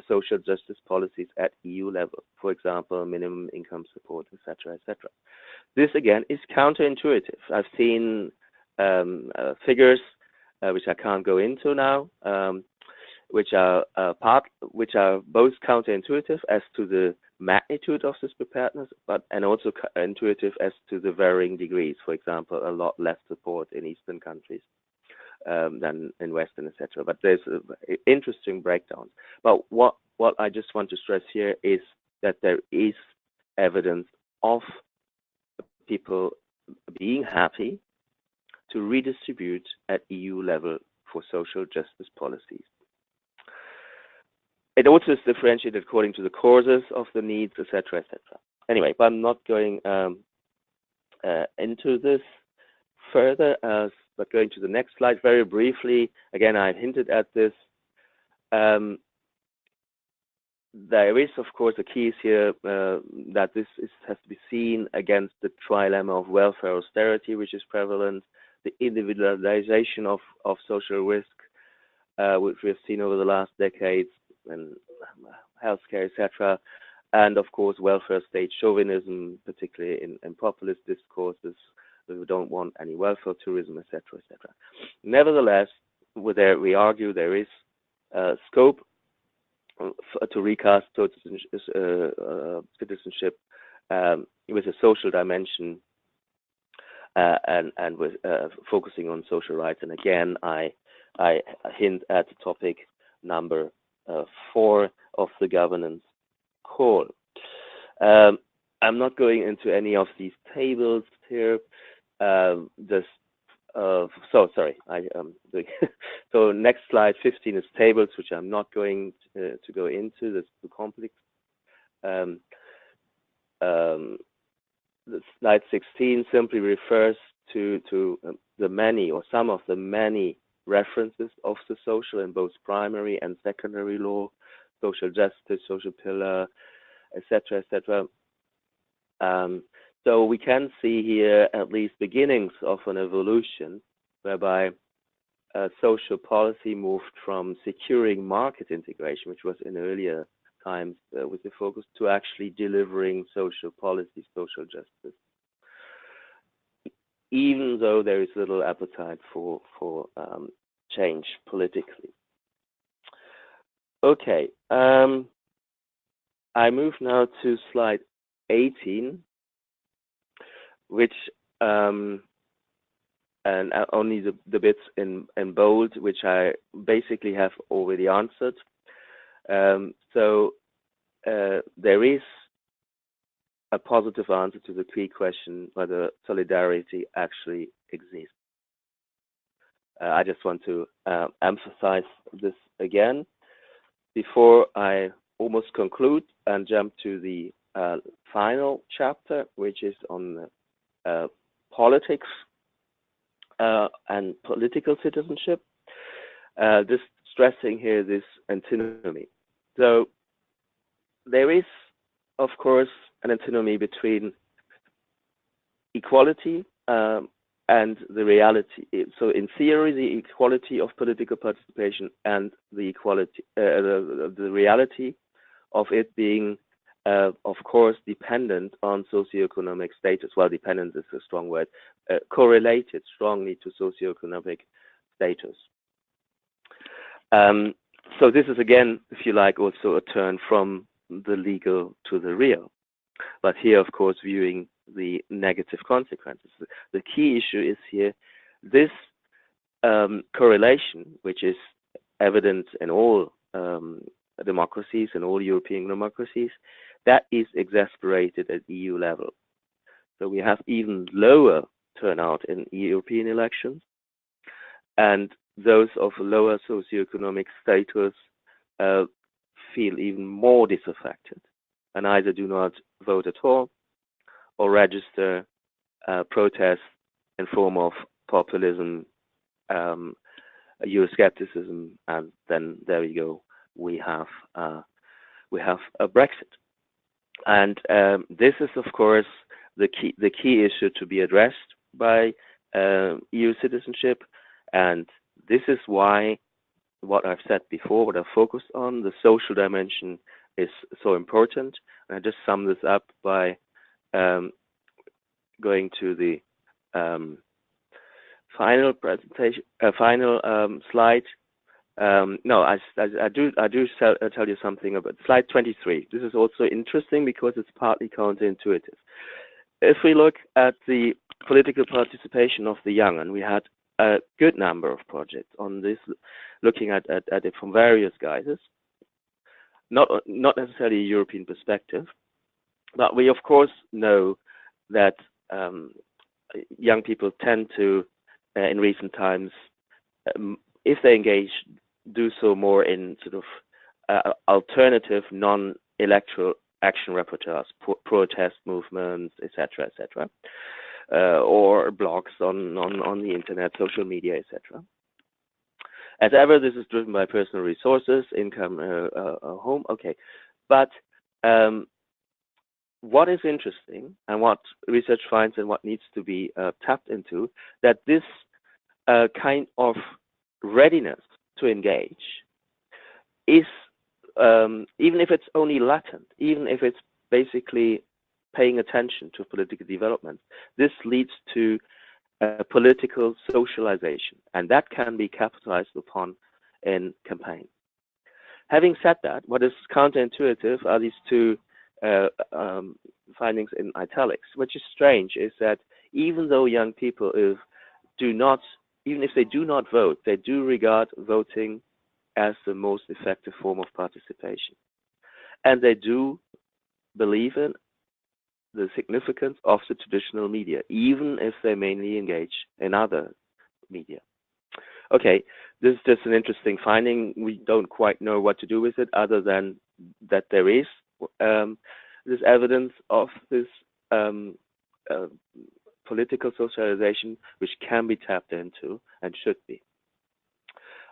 social justice policies at EU level, for example, minimum income support, etc., etc. This again is counterintuitive. I've seen figures which I can't go into now, which are both counterintuitive as to the magnitude of this preparedness, and also intuitive as to the varying degrees. For example, a lot less support in Eastern countries than in Western, etc. But there's interesting breakdowns. But what I just want to stress here is that there is evidence of people being happy to redistribute at EU level for social justice policies. It also is differentiated according to the causes of the needs, etc., etc. Anyway, but I'm not going into this further. But going to the next slide very briefly, again, I hinted at this. There is, of course, a key here that this has to be seen against the trilemma of welfare austerity, which is prevalent, the individualization of social risk, which we have seen over the last decades, and healthcare, etc., and of course, welfare state chauvinism, particularly in populist discourses, who don't want any welfare tourism, etc., etc. Nevertheless, we argue there is scope to recast citizenship with a social dimension and with focusing on social rights. And again, I hint at topic number 4 of the governance call. I'm not going into any of these tables here. So next slide 15 is tables, which I'm not going to go into. That's too complex. The slide 16 simply refers to the many or some of the many references of the social in both primary and secondary law, social justice, social pillar, etc., etc. So we can see here at least beginnings of an evolution whereby social policy moved from securing market integration, which was in earlier times with the focus, to actually delivering social policy, social justice, even though there is little appetite for change politically. Okay, I move now to slide 18, which and only the bits in bold, which I basically have already answered. So there is a positive answer to the key question whether solidarity actually exists. I just want to emphasize this again before I almost conclude and jump to the final chapter, which is on politics and political citizenship. Just stressing here this antinomy. So there is, of course, an antinomy between equality and the reality. So in theory, the equality of political participation and the equality, the reality of it being, of course, dependent on socioeconomic status. Well, dependent is a strong word. Correlated strongly to socioeconomic status. So this is again, if you like, also a turn from the legal to the real. But here, of course, viewing the negative consequences. The key issue is here this correlation, which is evident in all democracies, in all European democracies, that is exasperated at EU level. So we have even lower turnout in European elections, and those of lower socioeconomic status feel even more disaffected and either do not vote at all or register protests in form of populism, Euroscepticism, and then there you go. We have a Brexit, and this is, of course, the key issue to be addressed by EU citizenship, and this is why what I've said before, what I've focused on, the social dimension is so important. And I just sum this up by going to the final presentation, final slide. No, I do tell you something about slide 23. This is also interesting because it's partly counterintuitive. If we look at the political participation of the young, and we had a good number of projects on this, looking at it from various guises, not necessarily a European perspective, but we of course know that young people tend to, in recent times, if they engage, do so more in sort of alternative, non-electoral action repertoires, protest movements, etc., etc., or blogs on the internet, social media, etc. As ever, this is driven by personal resources, income, home. Okay, but what is interesting and what research finds and what needs to be tapped into, that this kind of readiness to engage is, even if it's only latent, even if it's basically paying attention to political development, this leads to political socialization, and that can be capitalized upon in campaigns. Having said that, what is counterintuitive are these two findings in italics, which is strange, is that even though young people even if they do not vote, they do regard voting as the most effective form of participation. And they do believe in the significance of the traditional media, even if they mainly engage in other media. Okay, this is just an interesting finding. We don't quite know what to do with it, other than that there is this evidence of this political socialization, which can be tapped into and should be.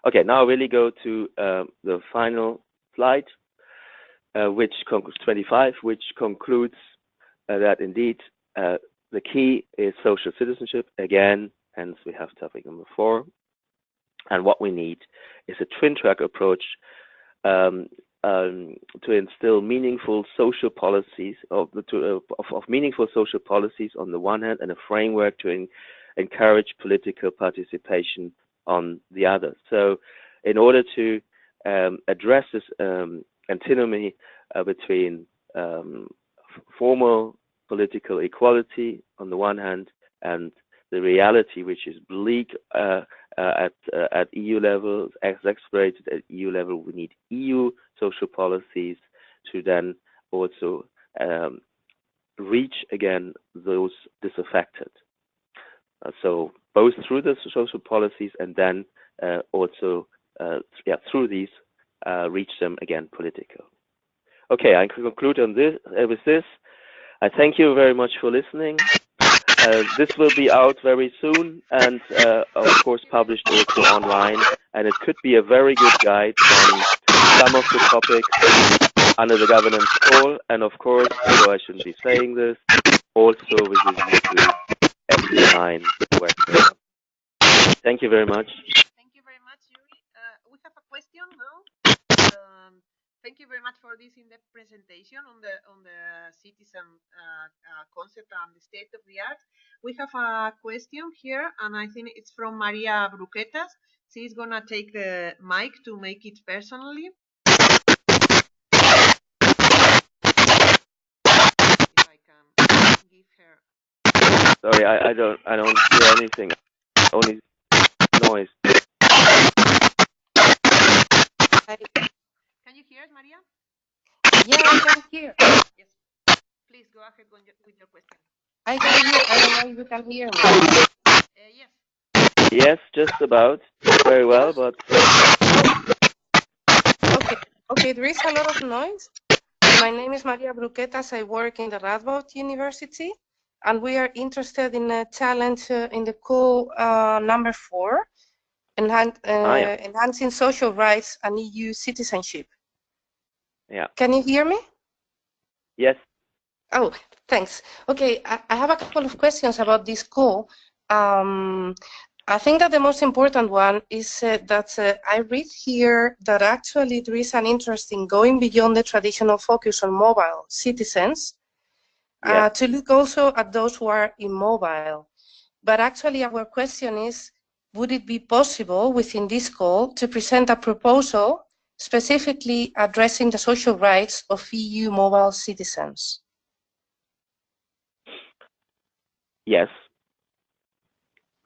Okay, now I really go to the final slide, which concludes 25, which concludes that indeed the key is social citizenship again. Hence, we have topic number 4, and what we need is a twin-track approach to instill meaningful social policies of meaningful social policies on the one hand, and a framework to encourage political participation on the other. So, in order to address this antinomy between formal political equality on the one hand and the reality, which is bleak at EU level, exasperated at EU level, we need EU social policies to then also reach again those disaffected. So both through the social policies and then also through these reach them again political. Okay, I conclude on this with this. I thank you very much for listening. This will be out very soon and of course published also online, and it could be a very good guide on some of the topics under the governance call, and of course, although I shouldn't be saying this, also with a view to F9 webinar. Thank you very much. Thank you very much, Yuri. We have a question now. Thank you very much for this in-depth presentation on the citizen concept and the state of the art. We have a question here, and I think it's from Maria Bruquetas. She's gonna take the mic to make it personally. If I can give her. Sorry, I don't hear anything. Only noise. Can you hear us, Maria? Yeah, I can hear. Yes. Please go ahead with your question. I can hear. I don't know if you can hear me. Yes. Yes, just about. Very well, but... Okay, there is a lot of noise. My name is Maria Bruquetas. I work in the Radboud University, and we are interested in a challenge in the call number 4, enhancing social rights and EU citizenship. Yeah. Can you hear me? Yes. Oh, thanks. Okay, I have a couple of questions about this call. I think that the most important one is that I read here that actually there is an interest in going beyond the traditional focus on mobile citizens to look also at those who are immobile. But actually our question is, would it be possible within this call to present a proposal specifically addressing the social rights of EU mobile citizens? Yes.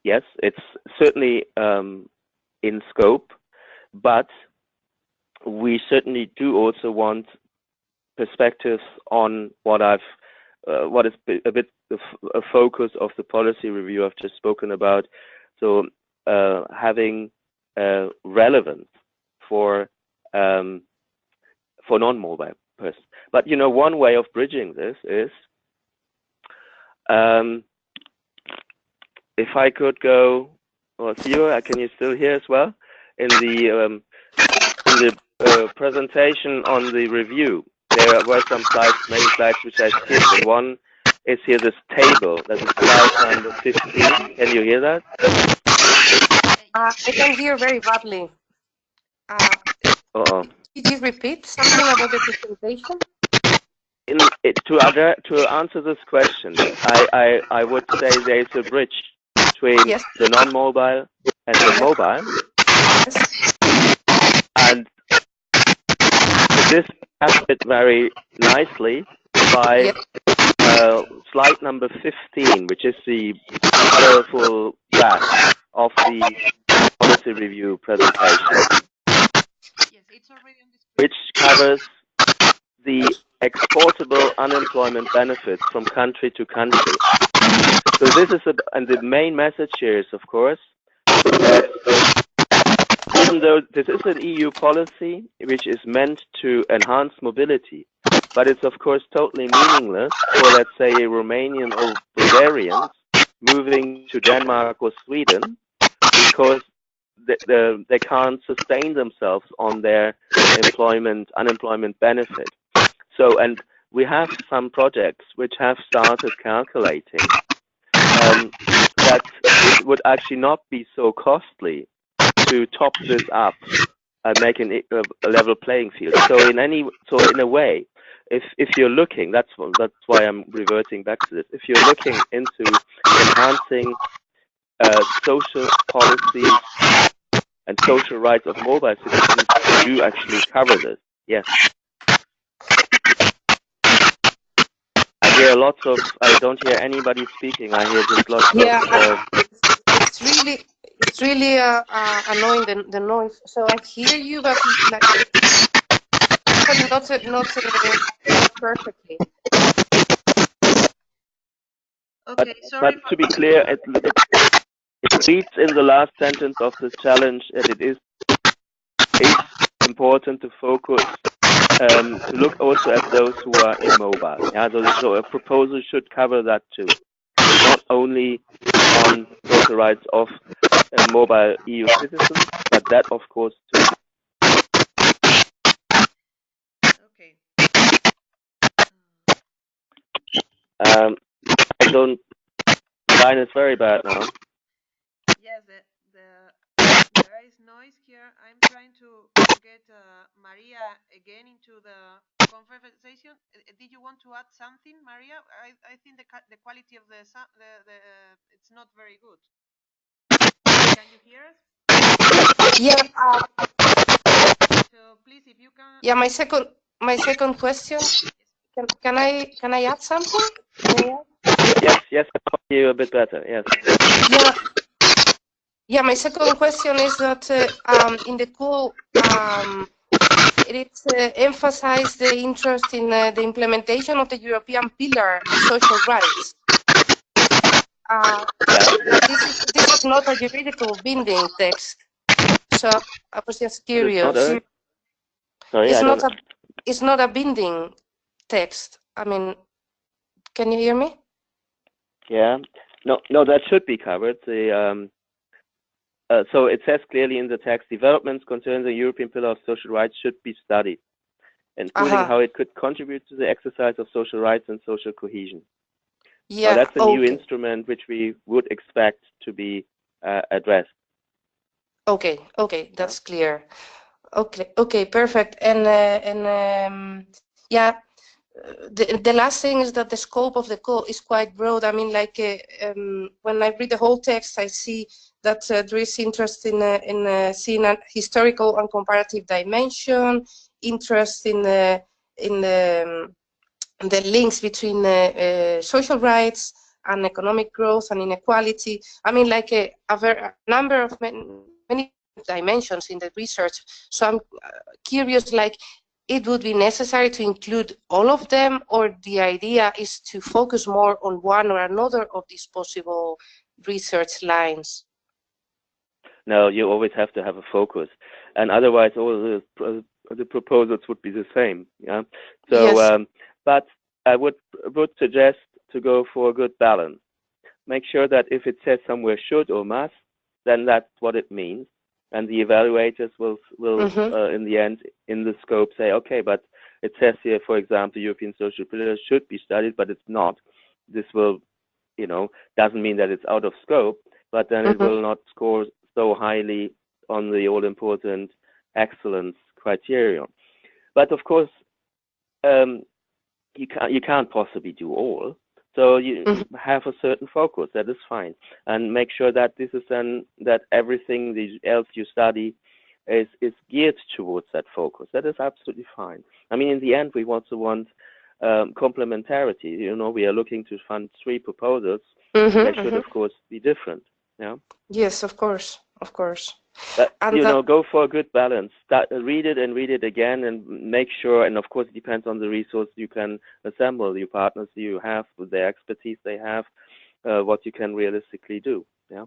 Yes, it's certainly in scope, but we certainly do also want perspectives on what is a bit a focus of the policy review I've just spoken about. So having relevance for non-mobile persons. But you know, one way of bridging this is if I could go, well, Theo, can you still hear as well? In the presentation on the review, there were some slides, many slides which I skipped, and one is here, this table, that is slide number 15. Can you hear that? I can hear very badly. Could you repeat something about the presentation? To answer this question, I would say there is a bridge between the non-mobile and the mobile. Yes. And this is very nicely by slide number 15, which is the colorful graph of the policy review presentation, which covers the exportable unemployment benefits from country to country. So this is, and the main message here is, of course, that even though this is an EU policy which is meant to enhance mobility, but it's of course totally meaningless for, let's say, a Romanian or Bulgarians moving to Denmark or Sweden, because they can't sustain themselves on their unemployment benefit. So, and we have some projects which have started calculating that it would actually not be so costly to top this up and make a level playing field. So in a way, if you're looking, that's why I'm reverting back to this. If you're looking into enhancing social policies and social rights of mobile citizens, you do actually cover this. Yes. I hear lots of. I don't hear anybody speaking. I hear just lots of. It's really annoying, the noise. So I hear you, but like not perfectly. Okay, but to be clear, it reads in the last sentence of this challenge that it is important to focus, to look also at those who are immobile. Yeah, so a proposal should cover that too, not only on social rights of mobile EU citizens, but that of course too. Okay. I don't. The line is very bad now. Yes, there is noise here. I'm trying to get Maria again into the conversation. Did you want to add something, Maria? I think the quality of the it's not very good. Can you hear us? Yeah. So please, if you can. Yeah, my second question. Can I add something? Yes, I can hear you a bit better. Yes. Yeah. My second question is that in the call, it emphasized the interest in the implementation of the European Pillar of Social Rights. This is not a juridical binding text, so I was just curious. It's not a binding text. I mean, can you hear me? Yeah. No, that should be covered. So it says clearly in the text, developments concerning the European Pillar of Social Rights should be studied, including how it could contribute to the exercise of social rights and social cohesion. Yeah, so that's a new instrument which we would expect to be addressed. Okay, that's clear. Okay, perfect. And yeah, the last thing is that the scope of the call is quite broad. I mean, like when I read the whole text, I see that there is interest in seeing a historical and comparative dimension, interest in the links between social rights and economic growth and inequality. I mean, like a number of many dimensions in the research. So I'm curious, like, it would be necessary to include all of them, or the idea is to focus more on one or another of these possible research lines? No, you always have to have a focus, and otherwise all the proposals would be the same. Yeah. So, yes. But I would suggest to go for a good balance. Make sure that if it says somewhere should or must, then that's what it means. And the evaluators will in the end, in the scope, say, okay, but it says here, for example, European social pillar should be studied, but it's not. This will, doesn't mean that it's out of scope, but then it will not score so highly on the all-important excellence criterion. But of course, you can't possibly do all. So you have a certain focus, that is fine. And make sure that this is then, that everything else you study is geared towards that focus. That is absolutely fine. I mean, in the end, we also want complementarity. We are looking to fund 3 proposals. They should, of course, be different. Yeah. Yes, of course. But, go for a good balance. Read it again, and make sure. And of course, it depends on the resource you can assemble, your partners you have, with their expertise they have, what you can realistically do. Yeah.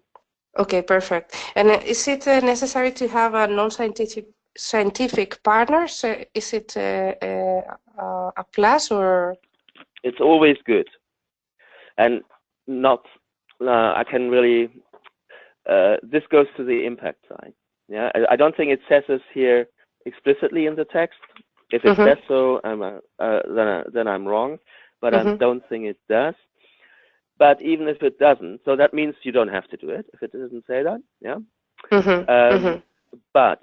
Okay, perfect. And is it necessary to have a non-scientific partners? Is it a plus, or? It's always good, and not. I can really. This goes to the impact side. Yeah, I don't think it says this here explicitly in the text. If it says so, then I'm wrong, but I don't think it does. But even if it doesn't, so that means you don't have to do it if it doesn't say that. Yeah. But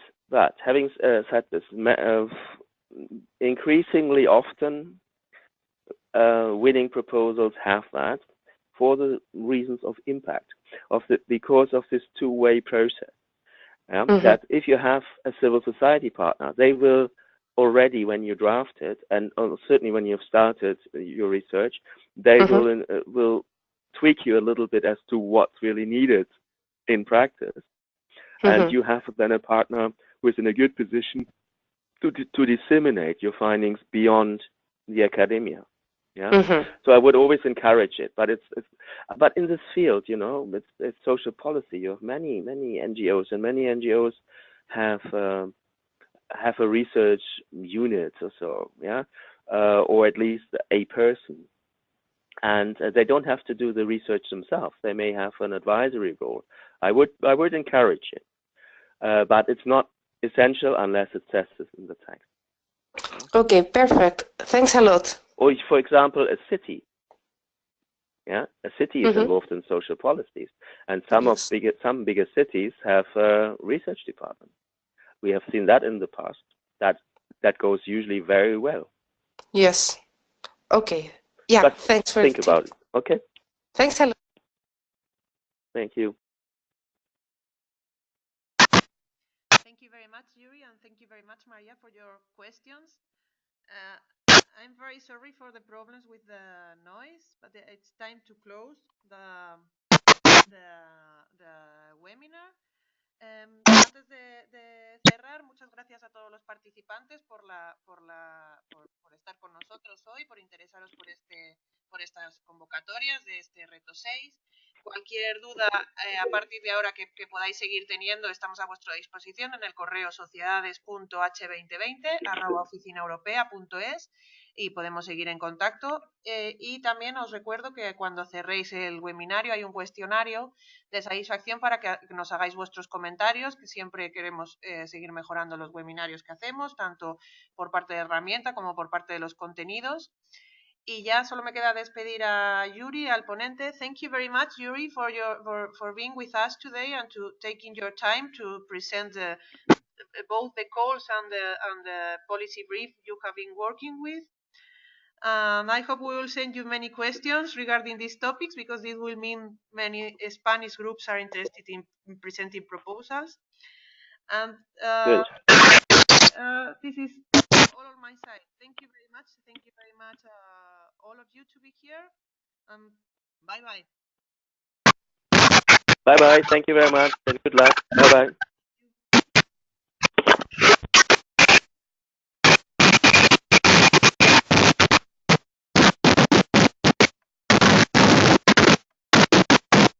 having said this, increasingly often winning proposals have that for the reasons of impact, because of this two-way process. Yeah? That if you have a civil society partner, they will already, when you draft it, and certainly when you've started your research, they will tweak you a little bit as to what's really needed in practice. And you have then a partner who is in a good position to disseminate your findings beyond the academia. Yeah. So I would always encourage it, but but in this field, you know, it's social policy. You have many NGOs, and many NGOs have a research unit or so, yeah, or at least a person, and they don't have to do the research themselves. They may have an advisory role. I would encourage it, but it's not essential unless it says this in the text. Okay, perfect. Thanks a lot. Or, for example, a city. Yeah, a city is involved in social policies, and some bigger cities have a research department. We have seen that in the past. That goes usually very well. Yes. Okay. Yeah. But thanks for think about it. Okay. Thanks a lot. Thank you. Thank you very much, Yuri, and thank you very much, Maria, for your questions. I'm very sorry for the problems with the noise, but it's time to close the webinar. Antes de cerrar, muchas gracias a todos los participantes por estar con nosotros hoy, por interesaros por estas convocatorias de este reto 6. Cualquier duda a partir de ahora que podáis seguir teniendo, estamos a vuestra disposición en el correo sociedades.h2020@oficinaeuropea.es y podemos seguir en contacto. Y también os recuerdo que cuando cerréis el webinario hay un cuestionario de satisfacción para que nos hagáis vuestros comentarios, que siempre queremos seguir mejorando los webinarios que hacemos, tanto por parte de herramienta como por parte de los contenidos. Y ya solo me queda despedir a Yuri, al ponente. Thank you very much, Yuri, for being with us today and to taking your time to present both the calls and the policy brief you have been working with. I hope we will send you many questions regarding these topics, because this will mean many Spanish groups are interested in presenting proposals. And this is all on my side. Thank you very much. Thank you very much, all of you, to be here. Bye-bye. Bye-bye. Thank you very much, and good luck. Bye-bye.